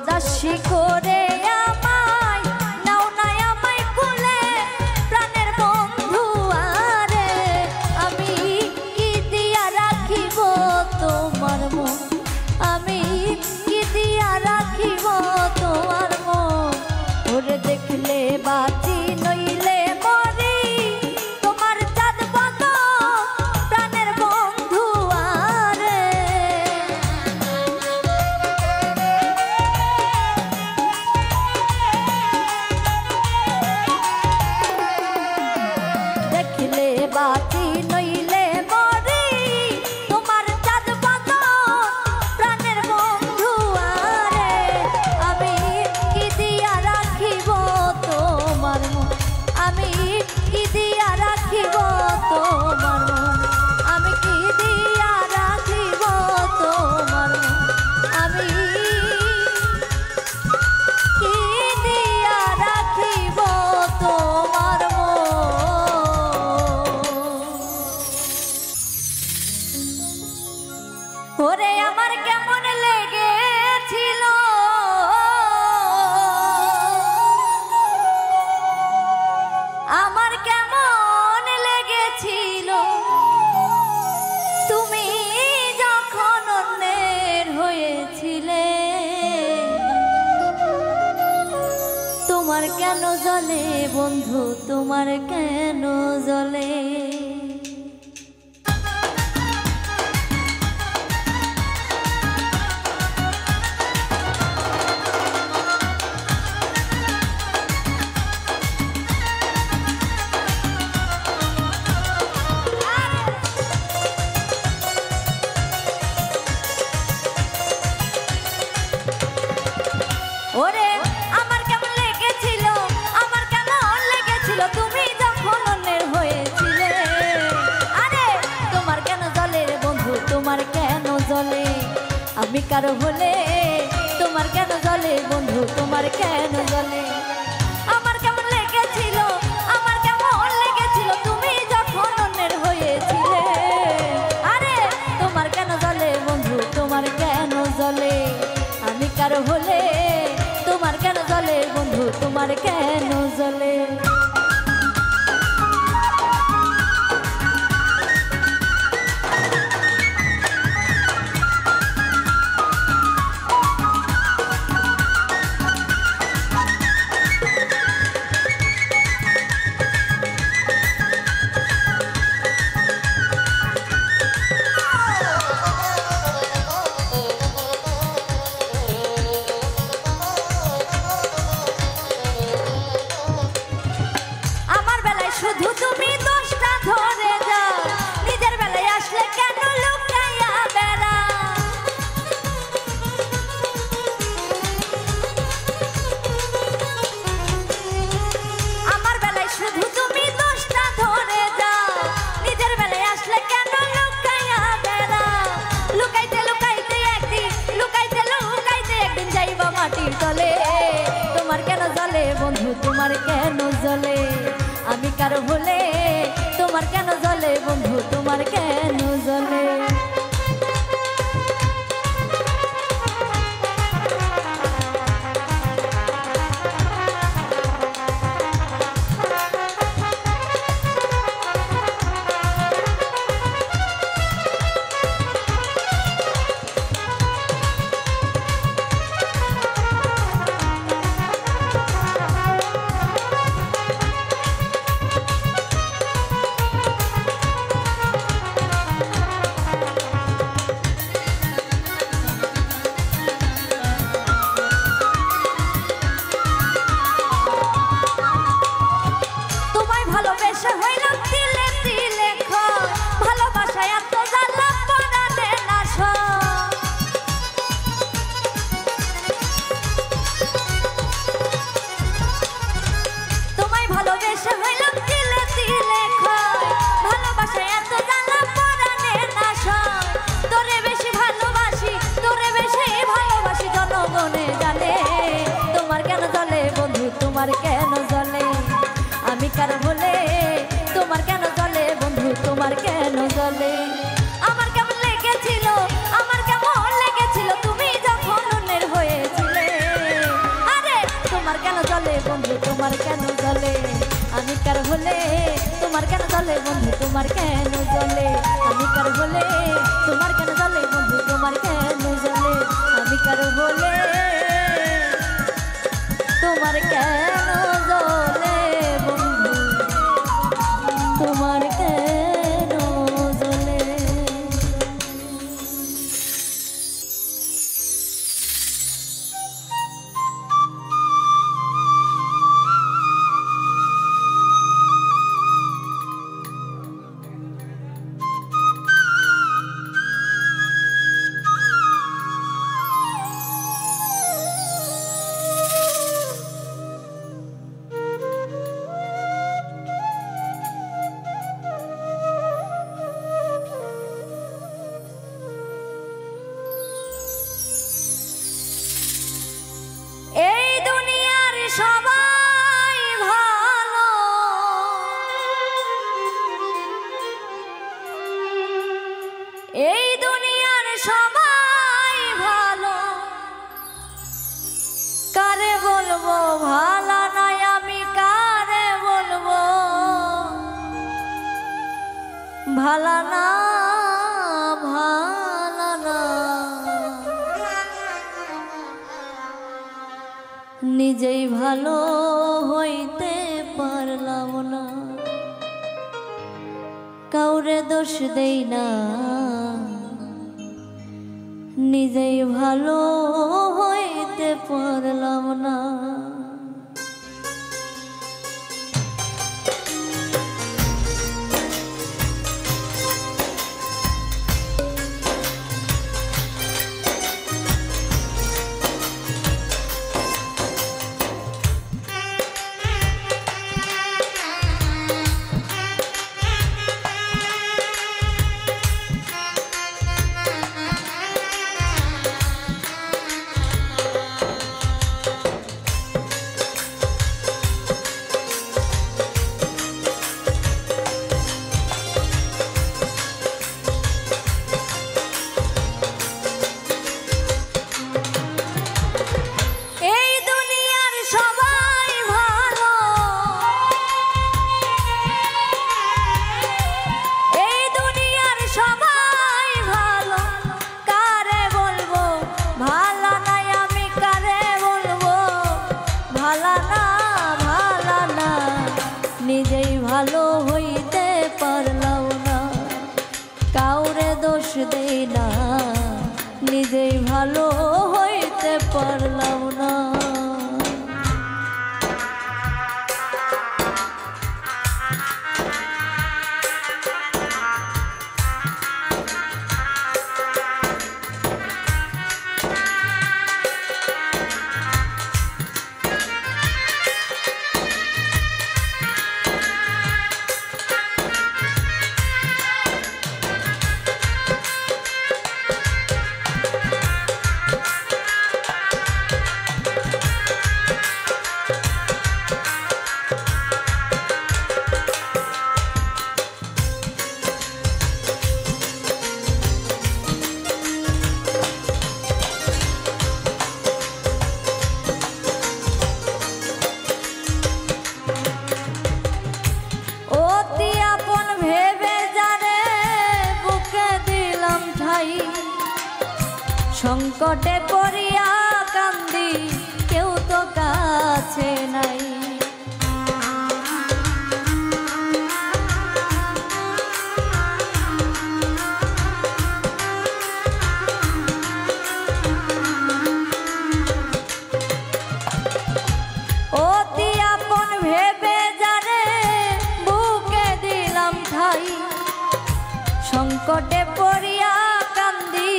দাসী করে আমায় নাও না আমায় কোলে প্রাণের বন্ধু আরে আমি কি দিয়া রাখিব তোমার মন আমি কি দিয়া রাখিব তোমার মন ওরে দেখলে বাঁচি নইলে মরি তোমার চাঁদ বন্ধ প্রাণের বন্ধু আরে দেখলে বাঁচি নইলে মরি তোমার চাঁদ বন্ধ প্রাণের বন্ধু আরে আমি কি দিয়া রাখিব তোমার মন আমি কি দিয়া রাখিব তোমার মন আমি কি দিয়া রাখিব তোমার মন আমি কি দিয়া রাখিব তোমার মন ওরে আমার কেমন লেগেছিল আমার কেমন লেগেছিল তুমি যখন অন্যের হয়েছিলে তোমার কেন জ্বলে বন্ধু তোমার কেন জ্বলে ওরে আমার কেমন লেগেছিল আমার কেমন লেগেছিল তুমি যখন অন্যের হয়েছিলে আরে তোমার কেন জ্বলে রে বন্ধু তোমার কেন জ্বলে আমি কারো হলে তোমার কেন জ্বলে বন্ধু তোমার কেন জ্বলে আমার কেমন লেগেছিল আমার কেমন লেগেছিল তুমি যখন অন্যের হয়েছিলে আরে তোমার কেন জ্বলে বন্ধু তোমার কেন জ্বলে আমি কারো হলে তোমার কেন জ্বলে বন্ধু তোমার কেন জ্বলে শুধু তুমি দোষটা ধরে যাও নিজের বেলায় আসলে কেন লুকাইয়া বেড়া আমার বেলায় শুধু তুমি দোষটা ধরে যাও নিজের বেলায় আসলে কেন লুকাইয়া বেড়া লুকাইতে লুকাইতে একদিন যাইবা মাটির তলে তোমার কেন জ্বলে বন্ধু তোমার কেন জ্বলে আমি কারো হলে তোমার কেন জ্বলে বন্ধু তোমার কেন জ্বলে জ্বলে বন্ধু তোমার কেন জ্বলে আমি কার হলে তোমার কেন জ্বলে বন্ধু তোমার কেন জ্বলে আমি কার হলে তোমার কেন জ্বলে বন্ধু তোমার কেন জ্বলে আমি কার হলে তোমার কেন জ্বলে বন্ধু তোমার কেন জ্বলে। এই দুনিয়ার সবাই ভালো এই দুনিয়ার সবাই ভালো কারে বলবো ভালো নাই আমি কারে বলবো ভালো না ভালো না নিজেই ভালো হইতে পারলাম না কাউরে দোষ দেই না নিজেই ভালো হইতে পারলাম না। নিজেই ভালো হইতে পারলাম না কাউরে দোষ দেই না নিজেই ভালো হইতে পারলাম না। সংকটে পড়িয়া কান্দি কেউ তো কাছে নাই অতি আপন ভেবে জানে বুকে দিলাম ঠাই সংকটে পড়িয়া কান্দি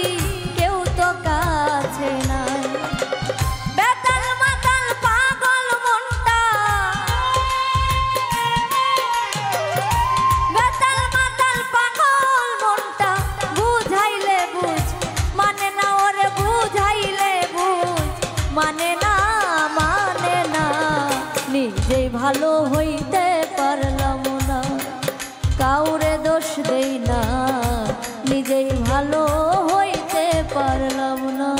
কেউ তো কাছে নাই বেতাল মাতাল পাগল মনটা বেতাল মাতাল পাগল মনটা বুঝাইলে বুঝ মানে না ওরে বুঝাইলে বুঝ মানে না নিজেই ভালো হইতে পারলাম না কাউরে দোষ দেই না নিজেই ভালো হইতে পারলাম না।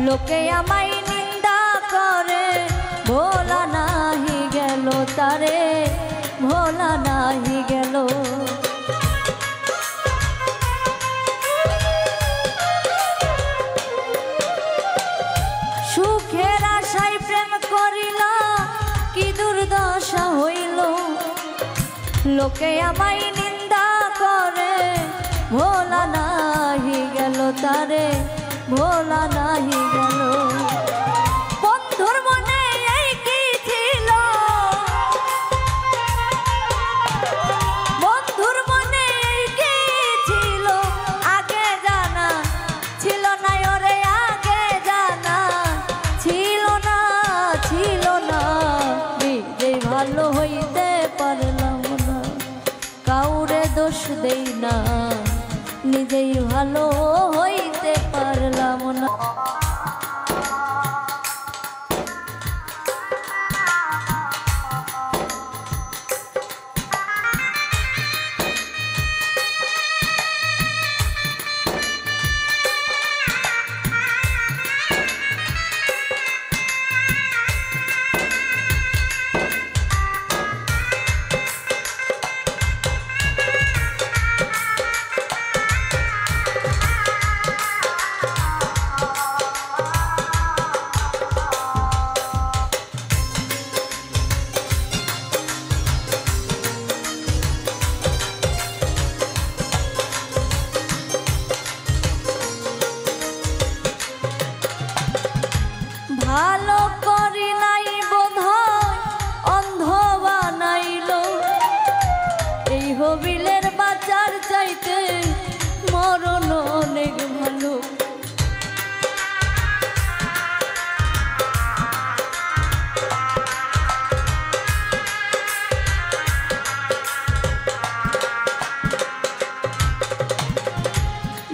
লোকে আমায় নিন্দা করে ভোলা নাহি গেল তারে, ভোলা নাহি গেল। সুখের আশায় প্রেম করিলা কি দুর্দশা হইল, লোকে আমায় নিন্দা করে ভোলা নাহি গেল তারে, ভোলা নাহি গেল। বন্ধুর মনে এই কি ছিল, বন্ধুর মনে এই কি ছিল, আগে জানা ছিল না ওরে, আগে জানা ছিল না, ছিল না। নিজেই ভালো হইতে পারলাম না, কাউরে দোষ দেই না, নিজেই ভালো হইতে পারলাম না। ভালো করি নাই বোধহয় অন্ধ বানাইল, এই হবিলের বাজার চাইতে মরণ অনেক ভালো।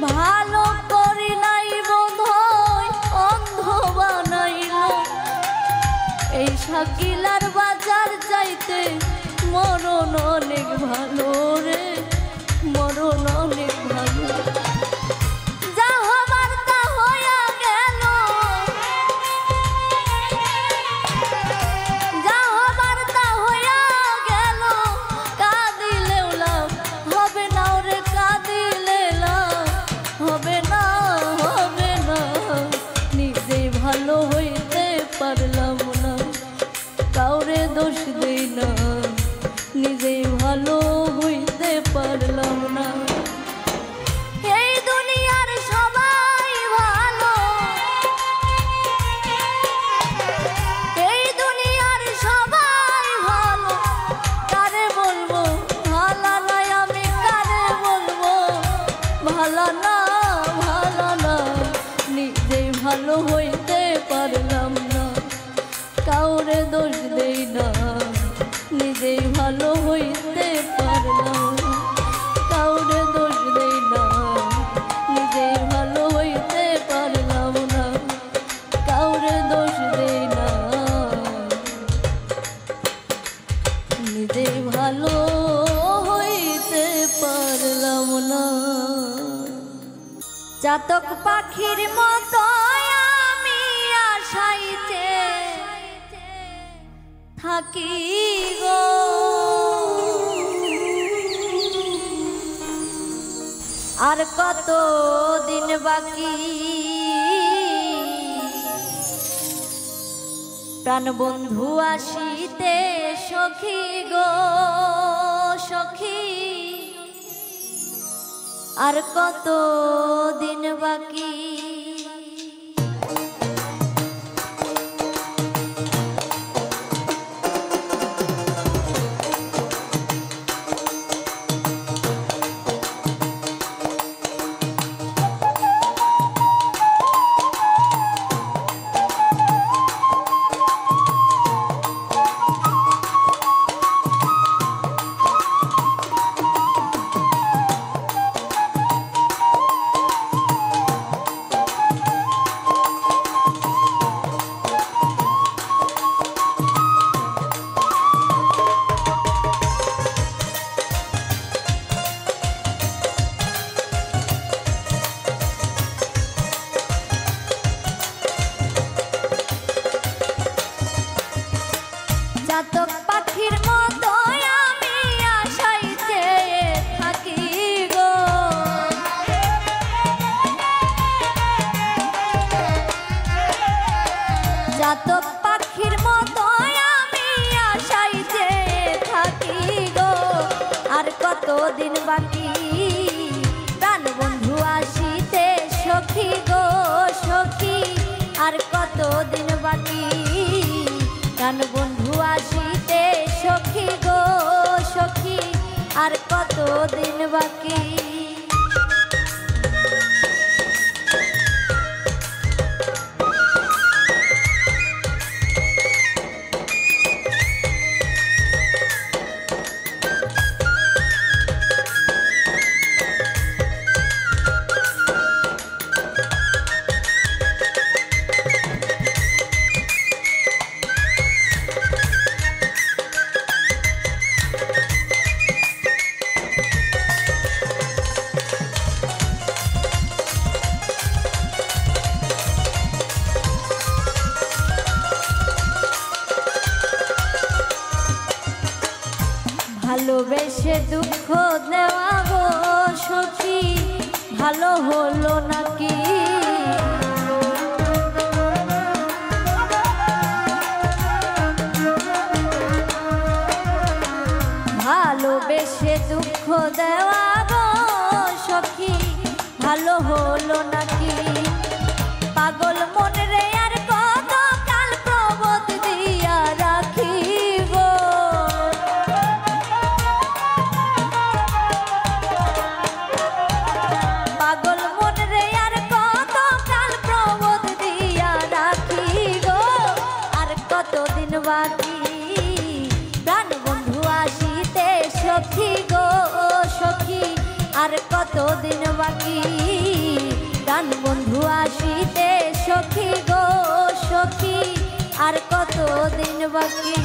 ভালো করি নাই বোধহয় অন্ধ বানাইল, এই শাকিলার বাজার চাইতে মরণ অনেক ভালো রে, মরণ অনেক ভালো। যা হবার তা হইয়া গেল, যা হবার তা হইয়া গেল, কাঁদিলেও লাভ হবে না রে, কাঁদিলে লাভ হবে না, হবে না। নিজেই ভালো হইতে পারলাম না, কাউরে দোষ দেই না, নিজেই ভালো হইতে পারলাম না। এই দুনিয়ার সবাই ভালো, এই দুনিয়ার সবাই ভালো, কারে বলবো ভালো নয় আমি, কারে বলবো ভালো না, ভালো না। নিজেই ভালো হইতে পারলাম না, কাউরে দোষ দেই না, নিজেই ভালো হইতে পারলাম না, কাউরে দোষ দেই না, নিজেই ভালো হইতে পারলাম না, কাউরে দোষ দেই না, নিজেই ভালো হইতে পারলাম না। চাতক পাখির মতো আমি আশাইতে থাকি গো, আর কত দিন বাকি, প্রাণ বন্ধু আসিতে সখী গো সখী, আর কত দিন বাকি। ভালোবেসে দুঃখ দেওয়া গো সখী ভালো হলো নাকি? ভালোবেসে দুঃখ দেওয়া গো সখী ভালো হলো নাকি? পাগল মন রে আর কত কাল প্রবোধ দিয়া রাখি গো। পাগল মন রে আর কত কাল প্রবোধ দিয়া রাখি গো। আর কতদিন বাকি প্রাণ বন্ধু আসিতে সখী গো সখী। আর কতদিন বাকি প্রাণ বন্ধু আসিতে সখী গো সখী। আর কতদিন বাকি?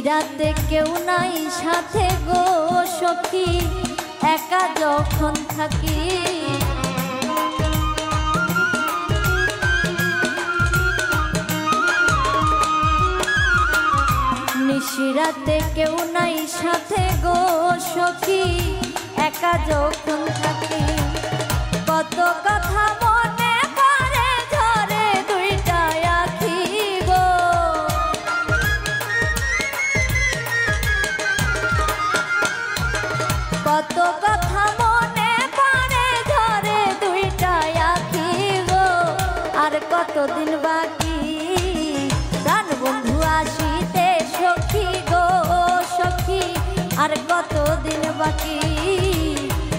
রাতে কেউ নাই সাথে গো সখী একা যখন থাকি। নিশিরাতে কেউ নাই সাথে গো সখী একা যখন থাকি। কত কথা মনে পড়ে ঝরে দুইটা আখি গো। কত কথা মনে পড়ে ঝরে দুইটা আখি গো। আর কতদিন বাকি প্রাণ বন্ধু আসিতে সখী গো সখী। আর কতদিন বাকি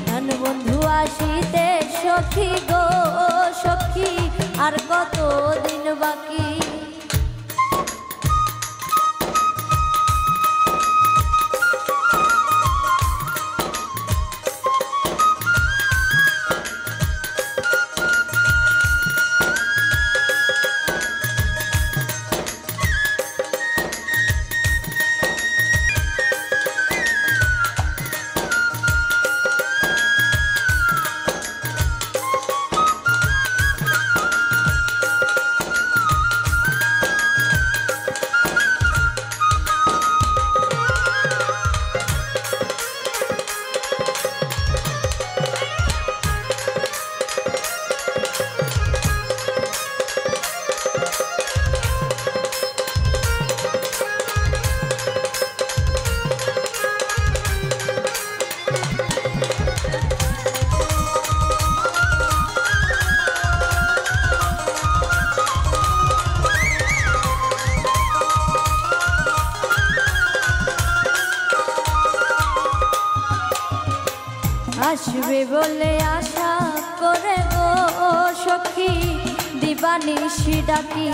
প্রাণ বন্ধু আসিতে সখী গো সখী। আর কতদিন বাকি? আসবে বলে আশা করে গো সখী দিবানিশি ডাকি।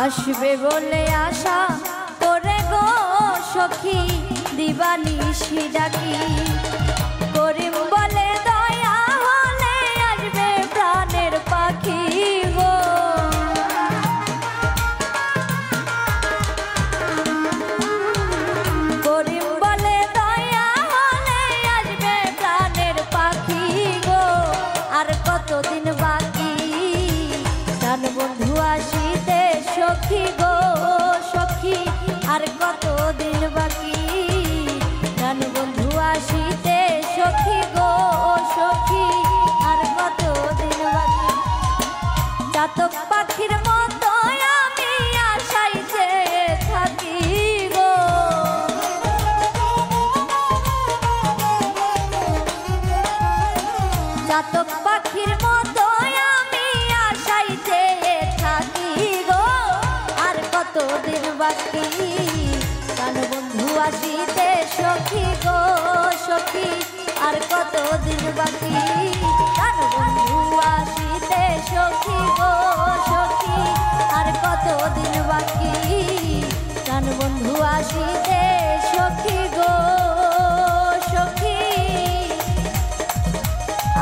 আসবে বলে আশা করে গো সখী দিবানিশি ডাকি। করিম বলে দয়া হলে আসবে প্রাণের পাখি গো। করিম বলে দয়া হলে আসবে প্রাণের পাখি গো। আর কতদিন বাকি প্রাণ বন্ধু আসিতে সখী গো সখী। আর কতদিন বাকি প্রাণ বন্ধু আসিতে আসিতে সখী গো সখী আর কতদিন বাকি প্রাণ বন্ধু আসিতে সখী গো সখী আর কতদিন বাকি প্রাণ বন্ধু আসিতে সখী গো সখী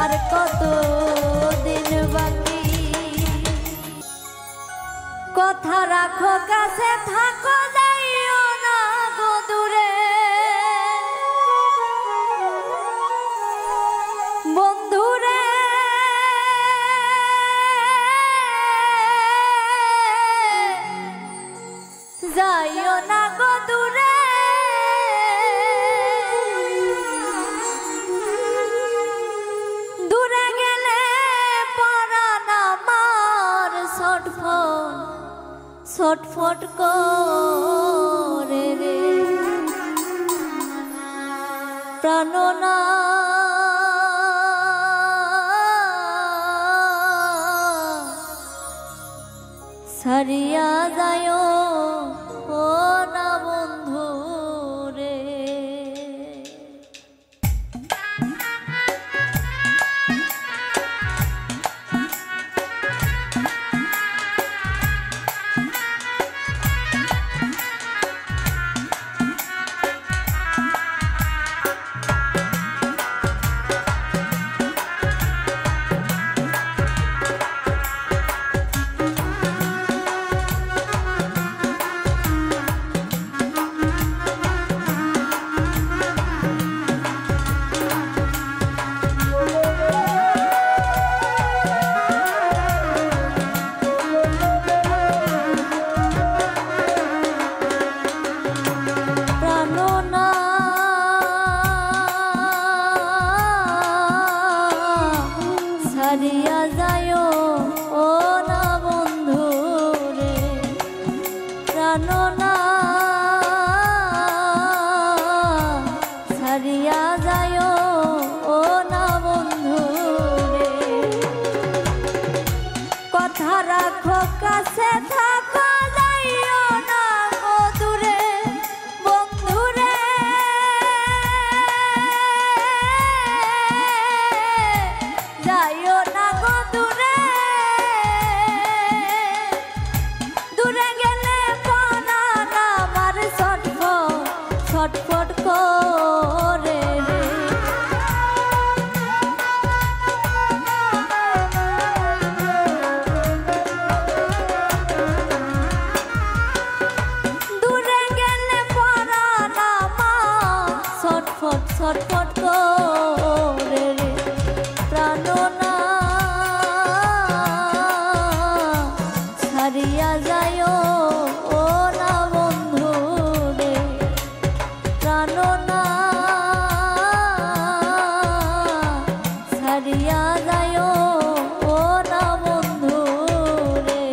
আর কতদিন বাকি কথা রাখো কাছে থাকো যাইও না গো দূরে বন্ধুরে যাইও না গো দূরে দূরে গেলে পরাণ আমার ছটফট করে রে প্রাণনা ছাড়িয়া যায় ও না বন্ধু রে ছাড়িয়া যায় ও না বন্ধু রে প্রাণনা ছাড়িয়া যায় ও না বন্ধু রে কথা রাখো কাছে থাকো যাইও না গো দূরে বন্ধুরে যাইও না গো দূরে দূরে গেলে প্রাণ আমার ছটফট করে রে দূরে গেলে প্রাণ আমার ছটফট করে রে প্রাণনা ছাড়িয়া যায় ও না বন্ধু রে প্রাণনা ছাড়িয়া যায় ও না বন্ধু রে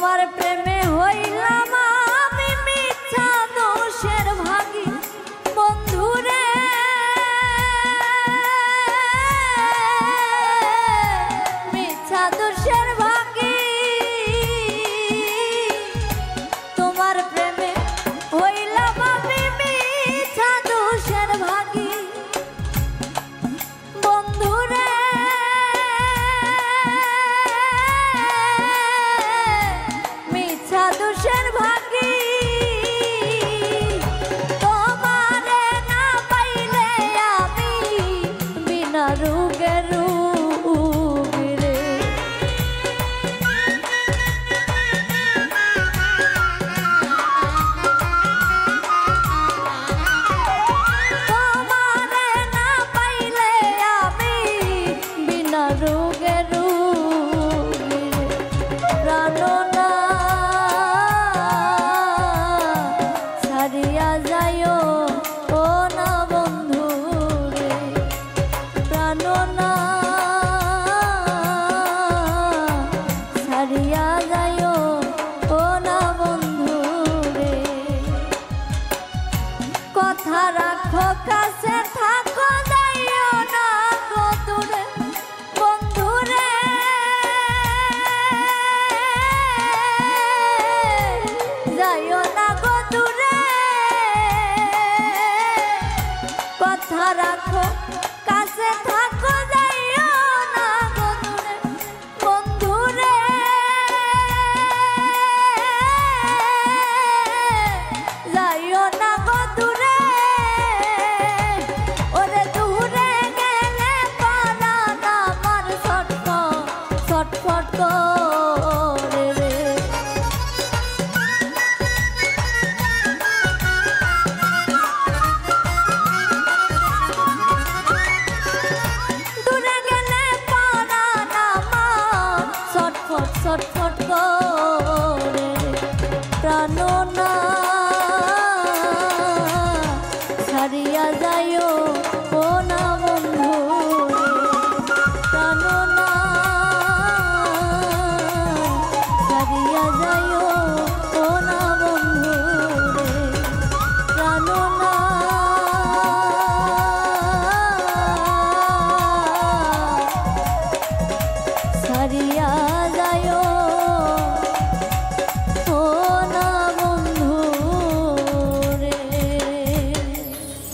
তোমার প্রেমে হইলাম আমি মিথ্যা দোষের ভাগী বন্ধুরে মিথ্যা দোষের ভাগী তোমার প্রেমে হইলাম আমি মিথ্যা দোষের ভাগী বন্ধুরে মিথ্যা দোষের ভাগী